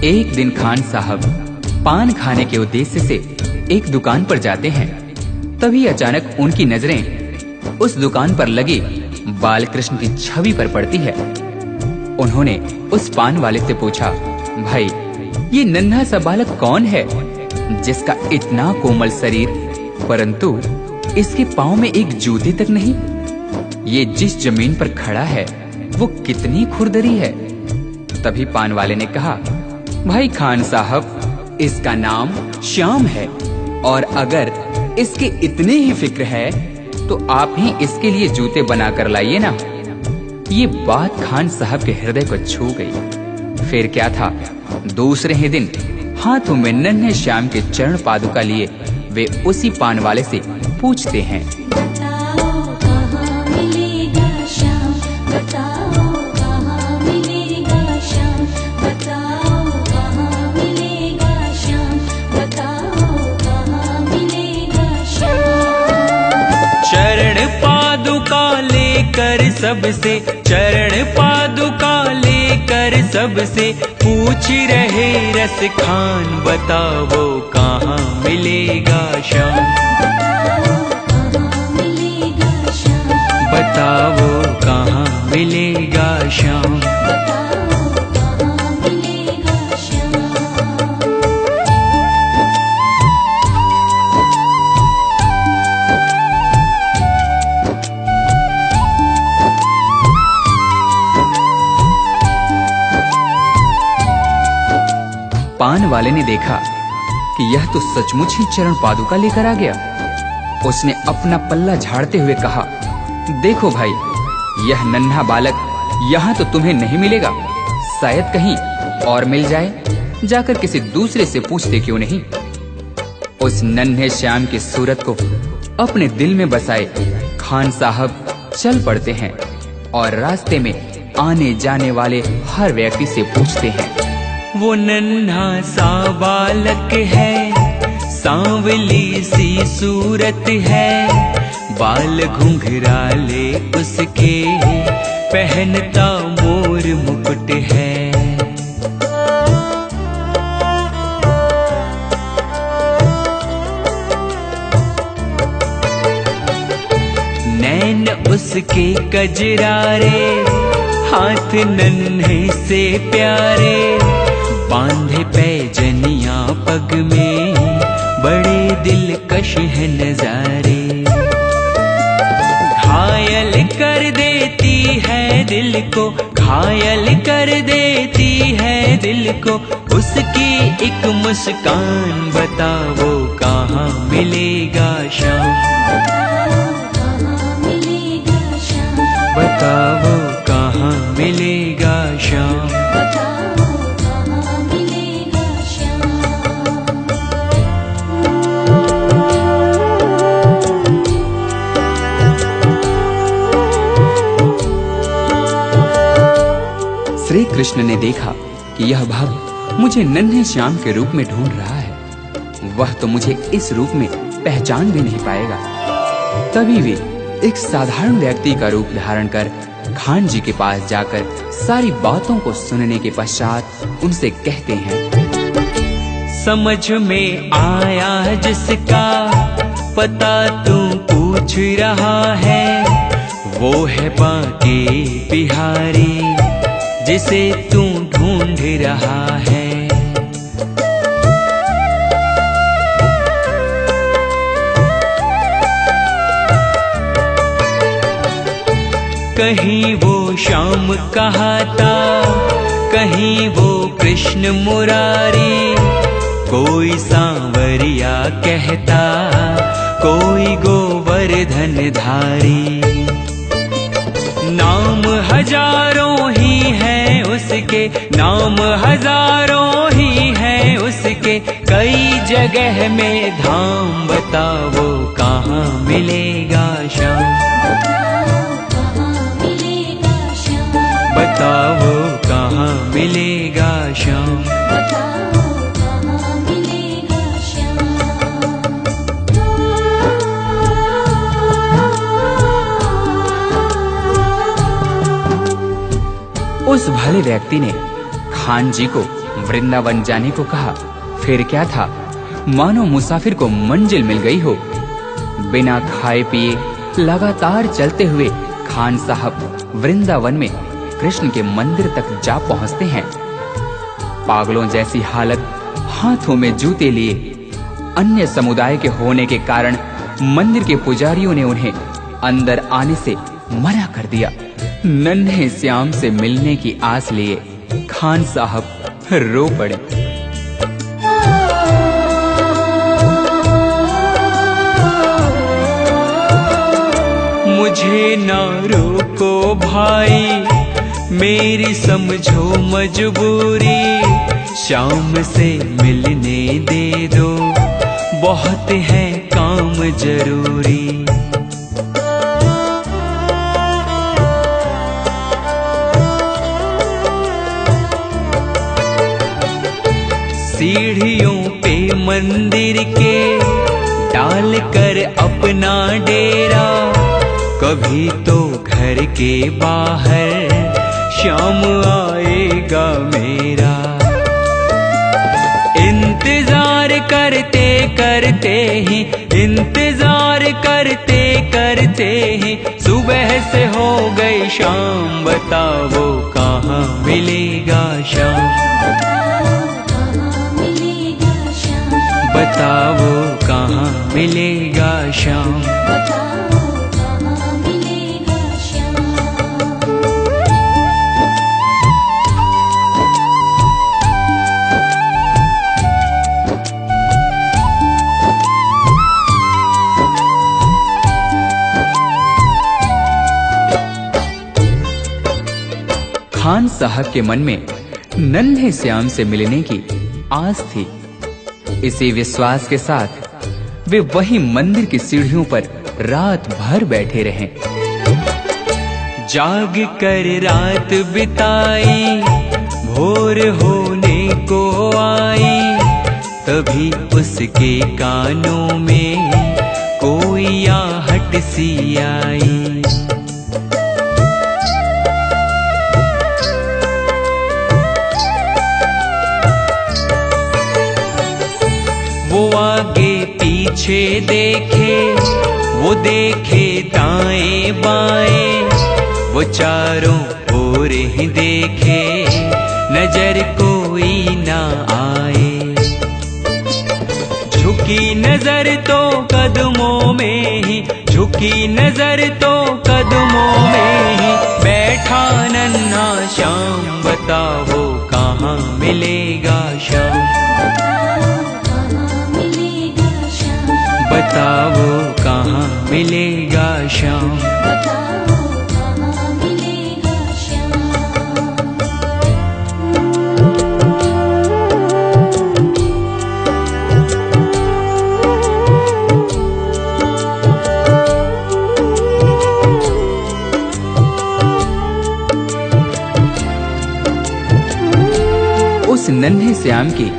एक दिन खान साहब पान खाने के उद्देश्य से एक दुकान पर जाते हैं। तभी अचानक उनकी नजरें उस दुकान पर लगी बाल कृष्ण की छवि पर पड़ती है। उन्होंने उस पान वाले से पूछा, भाई ये नन्हा सा बालक कौन है जिसका इतना कोमल शरीर परंतु इसके पांव में एक जूते तक नहीं? ये जिस जमीन पर खड़ा है वो कितनी खुरदरी है। तभी पान वाले ने कहा, भाई खान साहब इसका नाम श्याम है और अगर इसके इतने ही फिक्र है तो आप ही इसके लिए जूते बना कर लाइए ना। ये बात खान साहब के हृदय को छू गई। फिर क्या था, दूसरे ही दिन हाथों में नन्हे श्याम के चरण पादुका लिए वे उसी पान वाले से पूछते हैं, बताओ कहाँ मिलेगा श्याम, बताओ कहाँ मिलेगा श्याम, बताओ कहाँ मिलेगा श्याम, बताओ कहाँ मिलेगा श्याम। चरण पादुका लेकर सबसे, चरण पादुका लेकर सबसे पूछ रहे रस खान, बताओ कहाँ मिलेगा श्याम, बताओ कहाँ मिलेगा श्याम। पान वाले ने देखा कि यह तो सचमुच ही चरण पादुका लेकर आ गया। उसने अपना पल्ला झाड़ते हुए कहा, देखो भाई, यह नन्हा बालक यहाँ तो तुम्हें नहीं मिलेगा, शायद कहीं और मिल जाए, जाकर किसी दूसरे से पूछते क्यों नहीं। उस नन्हे श्याम की सूरत को अपने दिल में बसाए खान साहब चल पड़ते हैं और रास्ते में आने जाने वाले हर व्यक्ति से पूछते हैं, वो नन्हा सा बालक है, सांवली सी सूरत है, बाल घुंघराले उसके, पहनता मोर मुकुट है। नैन उसके कजरारे, हाथ नन्हे से प्यारे, बांधे पैजनिया पग में, बड़े दिलकश है नजारे। घायल कर देती है दिल को, घायल कर देती है दिल को, उसकी एक मुस्कान, बताओ कहाँ मिलेगा श्याम, बताओ कहाँ मिलेगा श्याम। श्री कृष्ण ने देखा कि यह भक्त मुझे नन्हे श्याम के रूप में ढूंढ रहा है, वह तो मुझे इस रूप में पहचान भी नहीं पाएगा। तभी वे एक साधारण व्यक्ति का रूप धारण कर खान जी के पास जाकर सारी बातों को सुनने के पश्चात उनसे कहते हैं, समझ में आया जिसका पता तू पूछ रहा है, वो है बांके बिहारी जिसे तू ढूंढ रहा है। कहीं वो श्याम कहाता, कहीं वो कृष्ण मुरारी, कोई सांवरिया कहता, कोई गोवर्धन धारी। नाम हजारों ही है उसके, नाम हजारों ही है उसके, कई जगह में धाम, बताओ कहाँ मिलेगा श्याम, बताओ कहाँ मिलेगा श्याम। उस भले व्यक्ति ने खान जी को वृंदावन जाने को कहा। फिर क्या था, मानो मुसाफिर को मंजिल मिल गई हो। बिना खाए पिए लगातार चलते हुए खान साहब वृंदावन में कृष्ण के मंदिर तक जा पहुंचते हैं। पागलों जैसी हालत, हाथों में जूते लिए, अन्य समुदाय के होने के कारण मंदिर के पुजारियों ने उन्हें अंदर आने से मना कर दिया। नन्हे श्याम से मिलने की आस लिए खान साहब रो पड़े। मुझे ना रोको भाई, मेरी समझो मजबूरी, श्याम से मिलने दे दो, बहुत है काम जरूरी। सीढ़ियों पे मंदिर के डाल कर अपना डेरा, कभी तो घर के बाहर श्याम आएगा मेरा। इंतजार करते करते ही, इंतजार करते करते ही सुबह से हो गई शाम। बताओ कहाँ मिलेगा श्याम, बताओ कहाँ मिलेगा श्याम। खान साहब के मन में नन्हे श्याम से मिलने की आस थी। इसी विश्वास के साथ वे वही मंदिर की सीढ़ियों पर रात भर बैठे रहे। जाग कर रात बिताई, भोर होने को आई, तभी उसके कानों में कोई आहट सी आई। वो आगे पीछे देखे, वो देखे दाएं बाएं, वो चारों ओर ही देखे, नजर कोई ना आए। झुकी नजर तो कदमों में ही, झुकी नजर तो कदमों में ही बैठा नन्हा श्याम। बताओ कहाँ मिलेगा श्याम, बताओ कहाँ मिलेगा श्याम। उस नन्हे श्याम की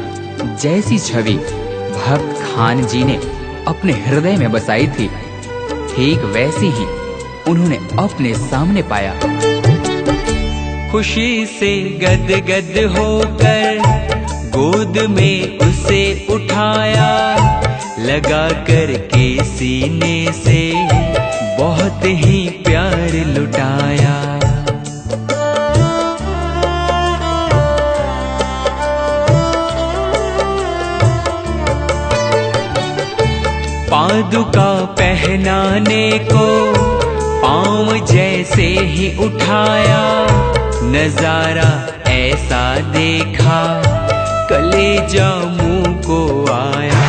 जैसी छवि भक्त खान जी ने अपने हृदय में बसाई थी, ठीक वैसी ही उन्होंने अपने सामने पाया। खुशी से गदगद होकर गोद में उसे उठाया, लगा कर के सीने से बहुत ही प्यार लुटाया। पादुका पहनाने को पाँव जैसे ही उठाया, नजारा ऐसा देखा कलेजा मुंह को आया।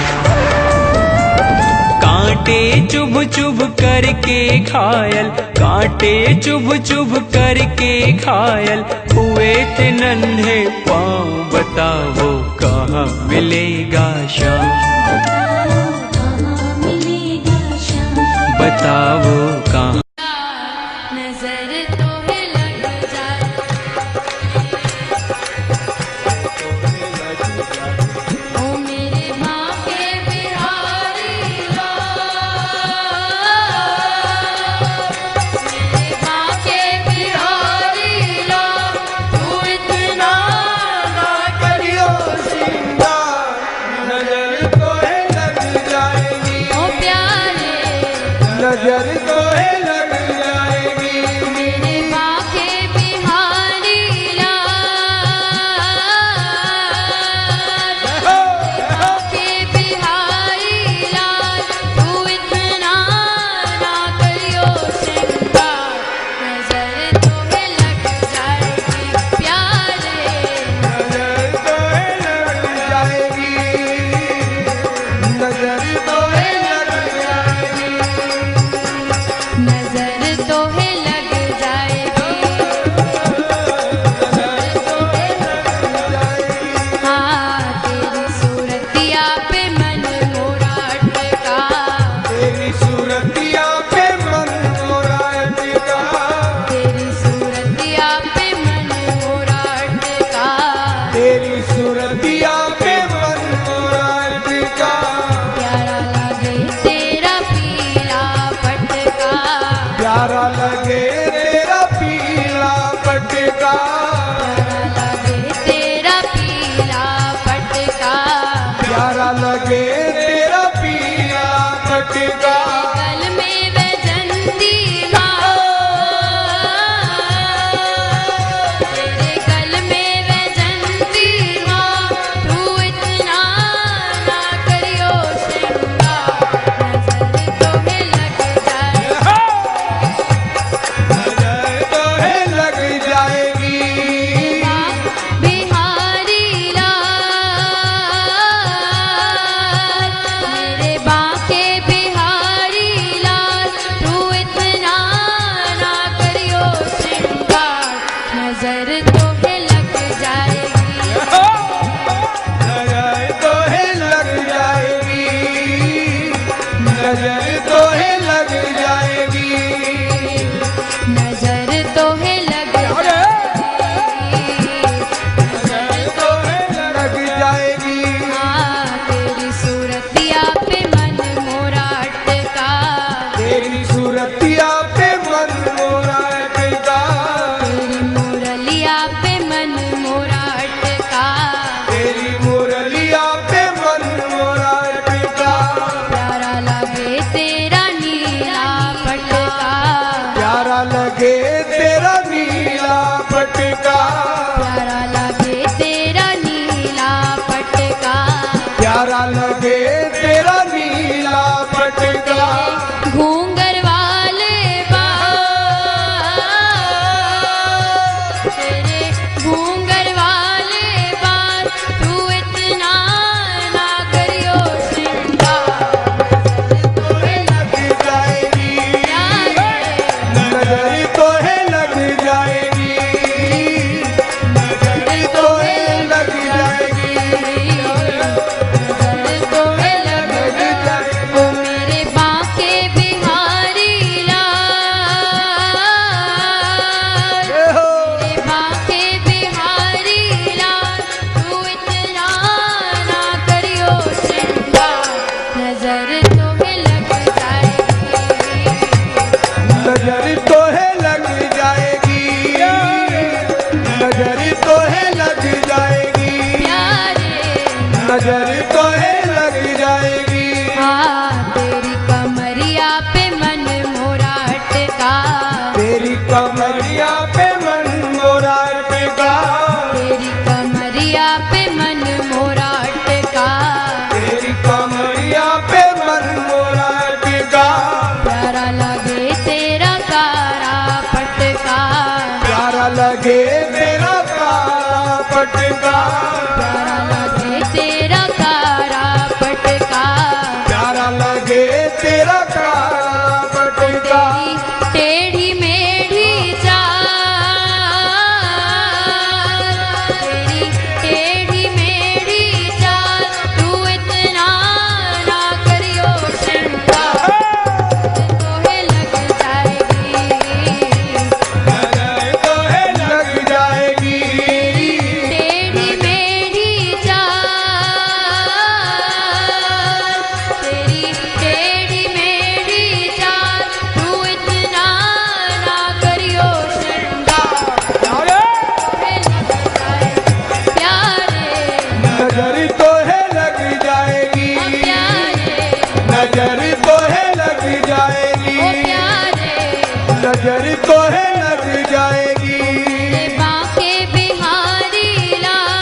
कांटे चुभ चुभ करके घायल, कांटे चुभ चुभ करके घायल हुए थे नन्हे पाँव। बताओ कहाँ मिलेगा श्याम, बताओ कहाँ। नजर तुम्हें लग जाए, ओ मेरे माँ के बिहारी लाल, मेरे माँ के बिहारी लाल, तू इतना ना करियो श्रृंगार, नजर तो है लग जाएगी, ओ प्यारे नजर तो है लग जाएगी। मेरे माँ के बिहारी लाल, माँ के बिहारी लाल, तू इतना ना करियो श्रृंगार, नजर तुम्हें लग जाएगी प्यारे, नजर तो है लग जाएगी, नजर तो है लग जाएगी। नजर पटका गल में वैजंती माँ, तेरे गल में वैजंती माँ, तू इतना ना करियो श्रृंगार, नजर तुम्हें लग जाए, नजर तो है लग जाएगी बिहारी लाल, मेरे बाके बिहारी लाल, तू इतना ना करियो श्रृंगार, नजर तुम्हें लग जाएगी, नजर तो है लग जाएगी नजर तो है लग जाएगी नजर तुम्हें लग जाएगी, नजर तो है लग जाएगी हाँ, तेरी सूरतिया पे मन मोरा अटका, तेरी सूरतिया पे मन मोरा अटका तेरी मुरलिया पे मन मोरा अटका, तेरी मुरलिया पे मन मोरा अटका प्यारा लगे तेरा नीला पटका, प्यारा लगे तेरा नीला पटका प्यारा लगे तेरा नीला पटका, प्यारा लगे तेरा नीला पटका घूंगर वाले बाल, तेरे घूंगर वाले बाल, तू इतना ना करियो श्रृंगार, तुम्हें लग जाएगी प्यारे नजर तो है लग जाएगी नजर तो है लग जाएगी नजर तुम्हें लग जाए, ओ मेरे बाके बिहारी लाल, मेरे बाके बिहारी लाल, तू इतना ना करियो श्रृंगार, नजर तुम्हें लग जाएगी, नजर तो है लग जाएगी नजर तो है लग जाएगी प्यारे नजर तो है लग जाएगी हाँ, तेरी कमरिया पे मन मोरा अटका, तेरी कमरिया पे मन मोरा अटका तेरी कमरिया पे मन मोरा अटका, तेरी कमरिया पे मन मोरा अटका प्यारा लगे तेरा कारा पटका, प्यारा लगे तेरा काला पटका प्यारा लगे तेरा कारा पटका, प्यारा लगे तेरा काला पटका तेरी टेढ़ी मेढ़ी चाल, तेरी टेढ़ी मेढ़ी चाल, तू इतना ना करियो श्रृंगार, तुम्हें लग जाएगी, नजर तो है लग जाएगी टेढ़ी मेढ़ी चाल, तेरी टेढ़ी मेढ़ी चाल, तू इतना ना करियो श्रृंगार, तुम्हें लग जाएगी, प्यारे नजर तो है लग जाएगी ओ प्यारे नजर तो है लग जाएगी ओ प्यारे, नजर तो है लग जाएगी मेरे बाके बिहारी लाल,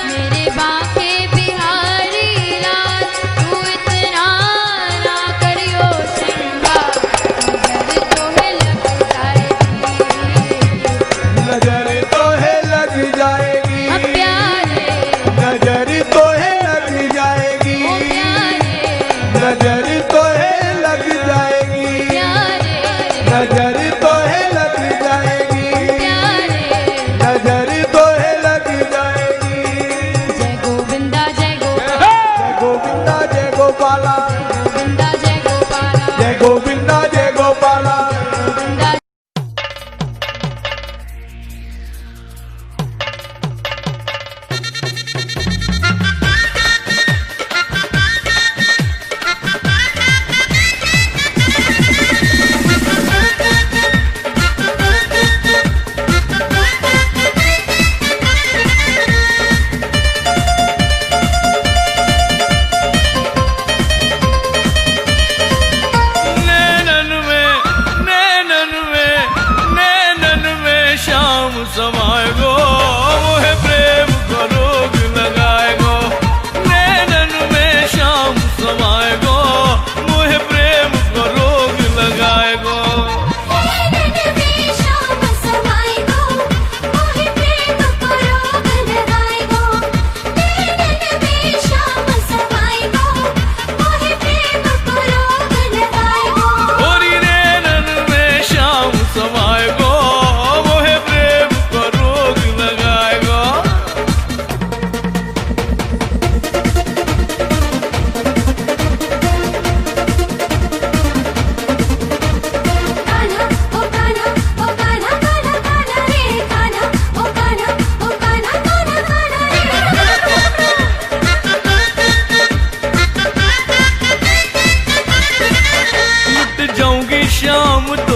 मेरे बाके बिहारी लाल, तू इतना ना करियो श्रृंगार, नजर तुम्हें लग जाएगी, नजर तो है लग जाएगी ओ प्यारे नजर तो है लग जाएगी ओ प्यारे नजर तो है लग जाएगी प्यारे नजर तो है लग जाएगी प्यारे, नजर तो है लग जाएगी जय गोविंदा जय गोपाल, जय गोविंदा जय गोपाला गोविंदा जय गोपाला, जय गोविंदा जय गोपाला गोविंदा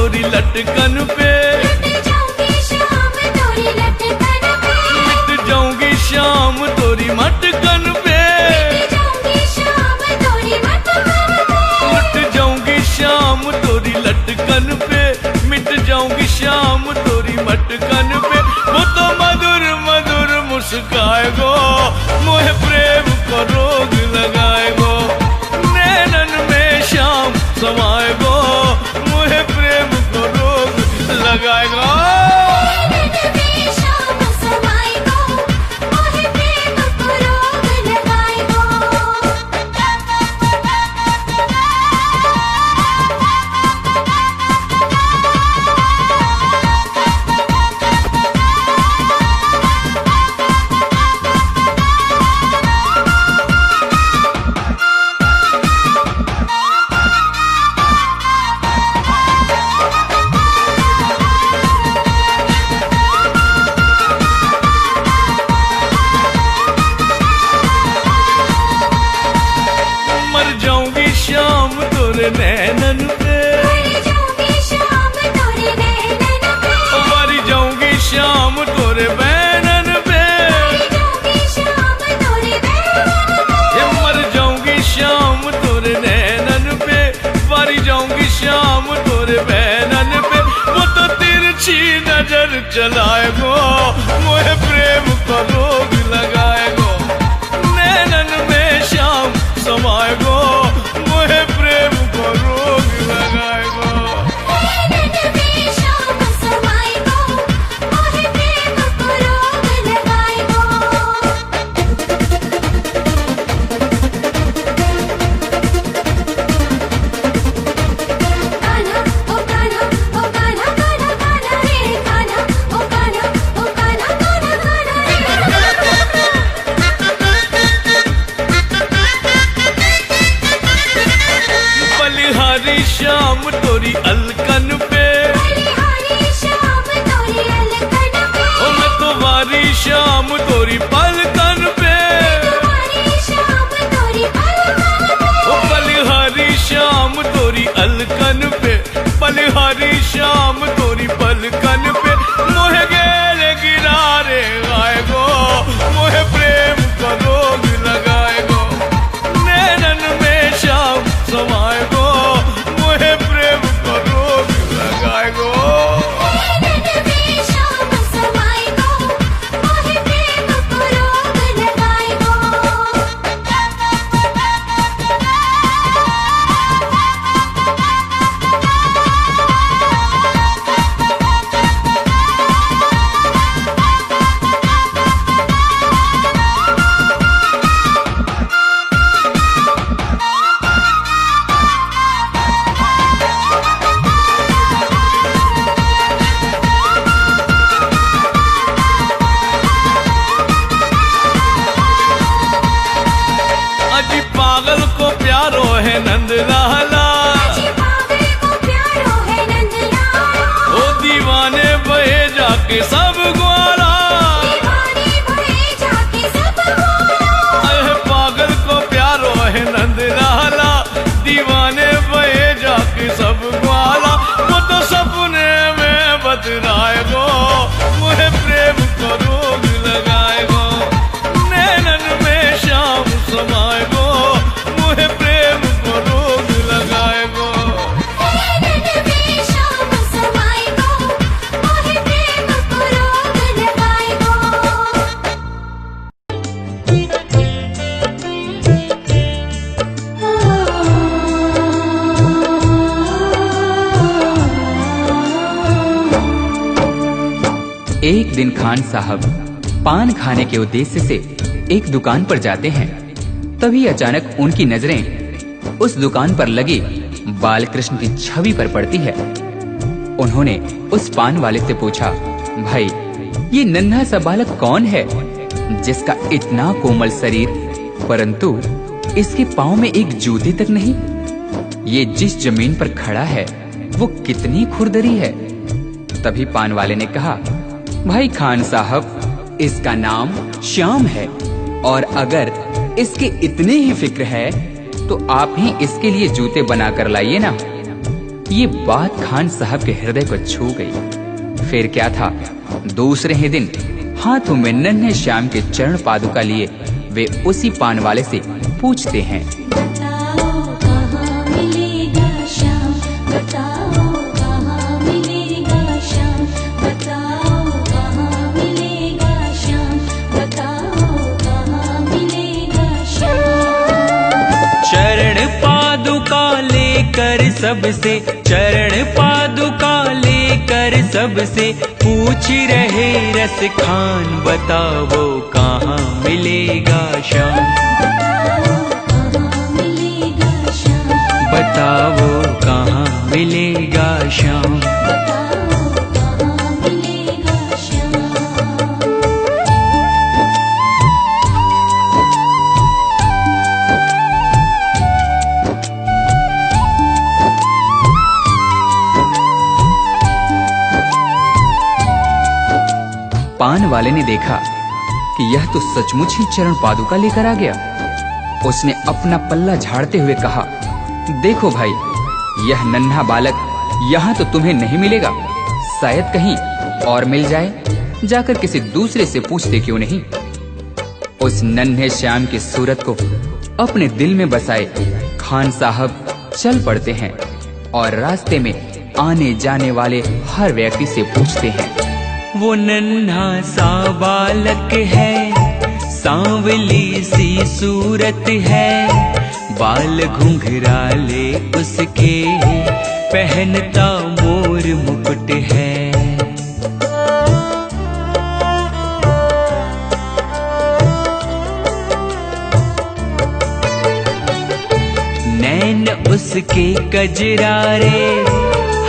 तोरी लटकन पे, मिट जाऊंगी शाम तोरी लटकन पे, मिट जाऊंगी शाम तोरी मटकन पे, मिट जाऊंगी शाम तोरी मटकन पे, मिट जाऊंगी शाम तोरी लटकन पे, मिट जाऊंगी शाम तोरी मटकन पे। वो तो मधुर मधुर मुस्काए गो, मोहे प्रेम को रोग लगाए गो, नैनन में शाम समाए गो, मोहे प्रेम को रोग लगाए गो। नैनन में शाम समाए गो, मोहे प्रेम को रोग लगाए गो। मर जाऊंगी शाम तोरे नैनन पे, मर जाऊंगी शाम तोरे नैनन पे, मर जाऊंगी शाम तोरे बैनन पे, मर जाऊंगी शाम तोरे बैनन पे, ये मर जाऊंगी शाम तोरे नैनन पे, मर जाऊंगी शाम तोरे बैनन पे। वो तो तिरछी नजर चलाए गो, मोहे प्रेम को रोग लगाए गो, नैनन में शाम समाए गो, मोहे प्रेम को रोग लगाए गो। नैनन में शाम समाए गो, मोहे प्रेम को रोग लगाए गो। कान्हा ओ कान्हा ओ कान्हा कान्हा कान्हा रे कान्हा ओ कान्हा ओ कान्हा कान्हा कान्हा रे। बलिहारी शाम तोरी अलकन पे, बलिहारी शाम तोरी अलकन पे, ओ मैं तो वारी शाम तोरी पलकन पे, तुम्हारी शाम तोरी पलकन पे, ओ बलिहारी शाम तोरी अलकन पे, बलिहारी शाम तोरी पलकन पे। मोहे गेले गिरारे गाए गो, मोहे प्रेम को रोग लगाए गो, नैनन में शाम समाए गो, मोहे प्रेम को रोग लगाए गो। नैनन में शाम समाए गो, मोहे प्रेम को रोग लगाए गो। अजी पागल को प्यारो है नंद लाला, जी पागल को प्यारो है नंद लाला, ओ दीवाने बहे जाके सब ग्वाला, दीवाने भरे जाके सब बोला। अरे पागल को प्यारो है नंद लाला, दीवाने बहे जाके सब ग्वाला। वो तो सपने में बदलाए गो, मुझे प्रेम को रोग लगाए गो, नैनन में शाम समाए गो, मुझे प्रेम को रोग लगाए गो। नैनन में शाम समाए गो, मोहे प्रेम को रोग लगाए गो। एक दिन खान साहब पान खाने के उद्देश्य से एक दुकान पर जाते हैं। तभी अचानक उनकी नजरें उस दुकान पर लगी बाल कृष्ण की छवि पर पड़ती है। उन्होंने उस पान वाले से पूछा, भाई ये नन्हा सा बालक कौन है जिसका इतना कोमल शरीर परंतु इसके पाँव में एक जूते तक नहीं? ये जिस जमीन पर खड़ा है वो कितनी खुरदरी है। तभी पान वाले ने कहा, भाई खान साहब इसका नाम श्याम है और अगर इसके इतने ही फिक्र है तो आप ही इसके लिए जूते बना कर लाइए ना। ये बात खान साहब के हृदय को छू गई। फिर क्या था, दूसरे ही दिन हाथों में नन्हे श्याम के चरण पादुका लिए वे उसी पान वाले से पूछते हैं, बताओ कहाँ मिलेगा श्याम, बताओ कहाँ मिलेगा श्याम, बताओ कहाँ मिलेगा श्याम, बताओ कहाँ मिलेगा श्याम। चरण पादुका लेकर सबसे, चरण पादुका लेकर सबसे पूछ रहे रस खान, बताओ कहाँ मिलेगा श्याम, बताओ कहाँ मिलेगा श्याम। पान वाले ने देखा कि यह तो सचमुच ही चरण पादुका लेकर आ गया। उसने अपना पल्ला झाड़ते हुए कहा, देखो भाई, यह नन्हा बालक यहाँ तो तुम्हें नहीं मिलेगा, शायद कहीं और मिल जाए। जाकर किसी दूसरे से पूछते क्यों नहीं। उस नन्हे श्याम की सूरत को अपने दिल में बसाए खान साहब चल पड़ते हैं और रास्ते में आने जाने वाले हर व्यक्ति से पूछते हैं, वो नन्हा सा बालक है, सांवली सी सूरत है, बाल घुंघराले उसके, पहनता मोर मुकुट है। नैन उसके कजरारे,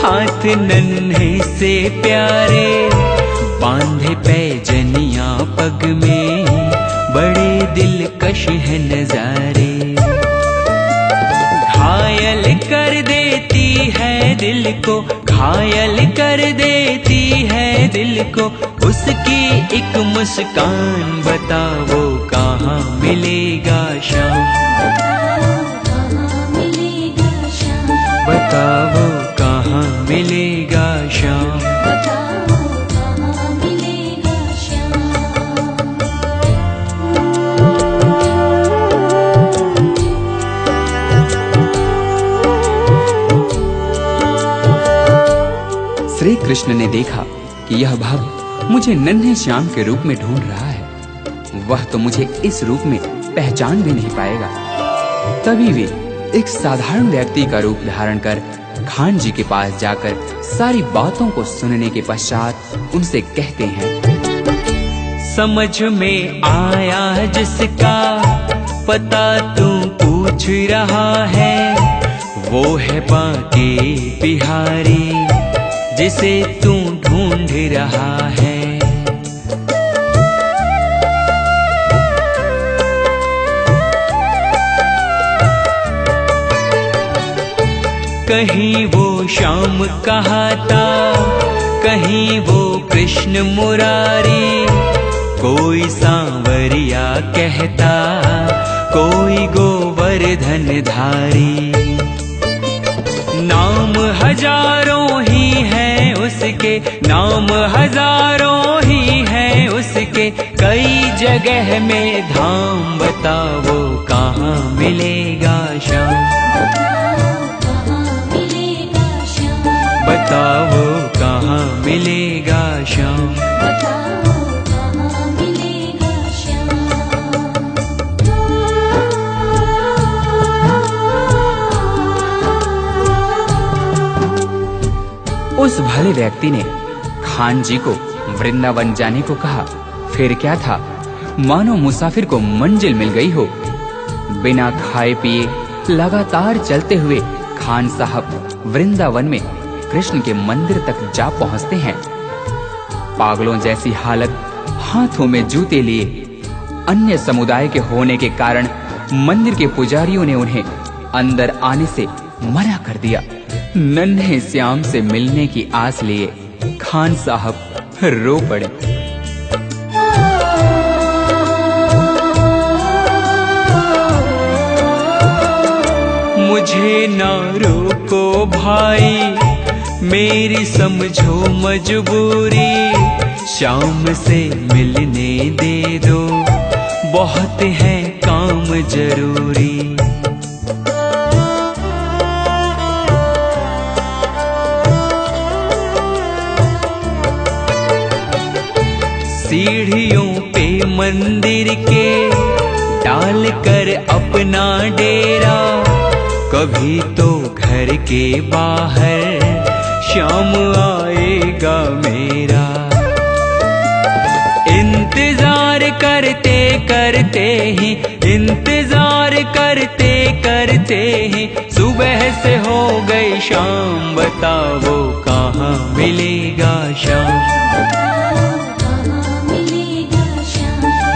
हाथ नन्हे से प्यारे, बांधे पैजनिया पग में, बड़े दिलकश है नजारे। घायल कर देती है दिल को, घायल कर देती है दिल को, उसकी एक मुस्कान, बताओ कहाँ मिलेगा श्याम, बताओ कहाँ मिलेगा श्याम। श्री कृष्ण ने देखा कि यह भक्त मुझे नन्हे श्याम के रूप में ढूंढ रहा है, वह तो मुझे इस रूप में पहचान भी नहीं पाएगा। तभी वे एक साधारण व्यक्ति का रूप धारण कर खान जी के पास जाकर सारी बातों को सुनने के पश्चात उनसे कहते हैं, समझ में आया जिसका पता तू पूछ रहा है, वो है बांके बिहारी जिसे तू ढूंढ रहा है। कहीं वो श्याम कहाता, कहीं वो कृष्ण मुरारी, कोई सांवरिया कहता, कोई गोवर्धन धारी। नाम हजारों ही है उसके, नाम हजारों ही है उसके, कई जगह में धाम, बताओ कहाँ मिलेगा श्याम, बताओ कहाँ मिलेगा श्याम। उस भले व्यक्ति ने खान जी को वृंदावन जाने को कहा। फिर क्या था, मानो मुसाफिर को मंजिल मिल गई हो। बिना खाए पिए लगातार चलते हुए खान साहब वृंदावन में कृष्ण के मंदिर तक जा पहुंचते हैं। पागलों जैसी हालत, हाथों में जूते लिए, अन्य समुदाय के होने के कारण मंदिर के पुजारियों ने उन्हें अंदर आने से मना कर दिया। नन्हे श्याम से मिलने की आस लिए खान साहब रो पड़े। मुझे ना रोको भाई, मेरी समझो मजबूरी, शाम से मिलने दे दो, बहुत है काम जरूरी। सीढ़ियों पे मंदिर के डाल कर अपना डेरा, कभी तो घर के बाहर शाम आएगा मेरा। इंतजार करते करते ही, इंतजार करते करते ही सुबह से हो गई शाम, बताओ कहाँ मिलेगा शाम,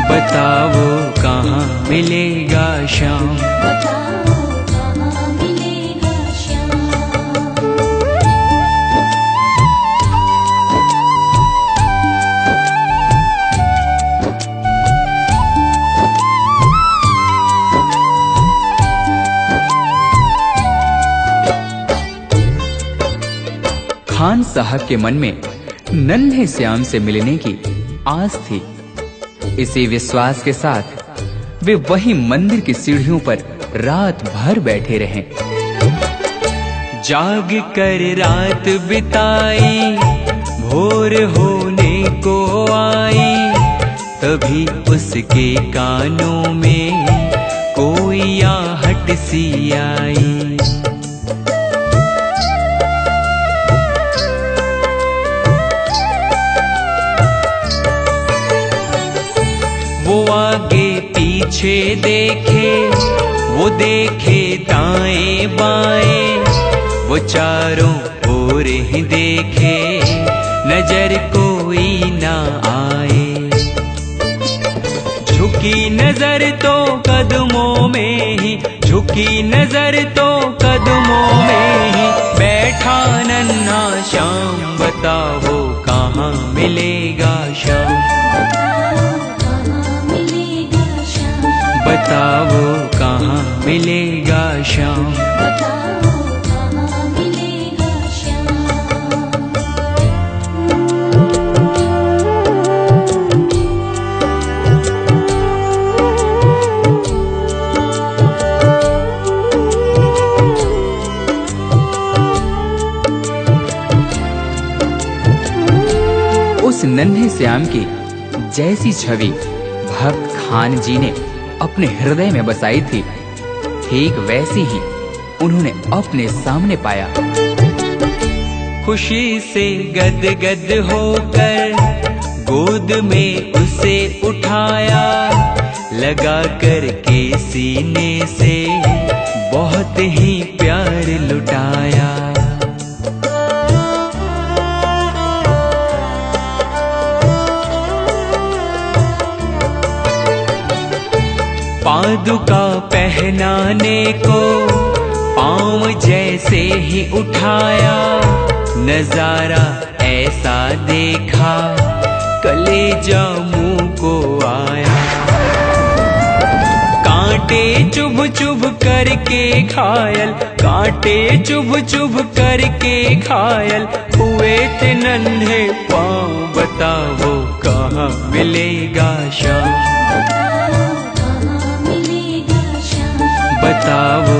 बताओ कहाँ मिलेगा शाम। खान साहब के मन में नन्हे श्याम से मिलने की आस थी। इसी विश्वास के साथ वे वही मंदिर की सीढ़ियों पर रात भर बैठे रहे। जाग कर रात बिताई, भोर होने को आई, तभी उसके कानों में कोई आहट सी आई। वो आगे पीछे देखे, वो देखे दाएं बाएं, वो चारों ओर ही देखे, नजर कोई ना आए। झुकी नजर तो कदमों में ही, झुकी नजर तो कदमों में ही, बैठा नन्हा श्याम, बताओ कहाँ मिलेगा शाम, बताओ कहाँ मिलेगा शाम। उस नन्हे श्याम की जैसी छवि भक्त खान जी ने अपने हृदय में बसाई थी, ठीक वैसी ही उन्होंने अपने सामने पाया। खुशी से गदगद होकर गोद में उसे उठाया, लगा कर के सीने से बहुत ही प्यार लुटाया। पादुका पहनाने को पाँव जैसे ही उठाया, नजारा ऐसा देखा कलेजा मुंह को आया। कांटे चुभ चुभ करके घायल, कांटे चुभ चुभ करके घायल हुए थे नन्हे पाँव, बताओ कहाँ मिलेगा शाम, बताओ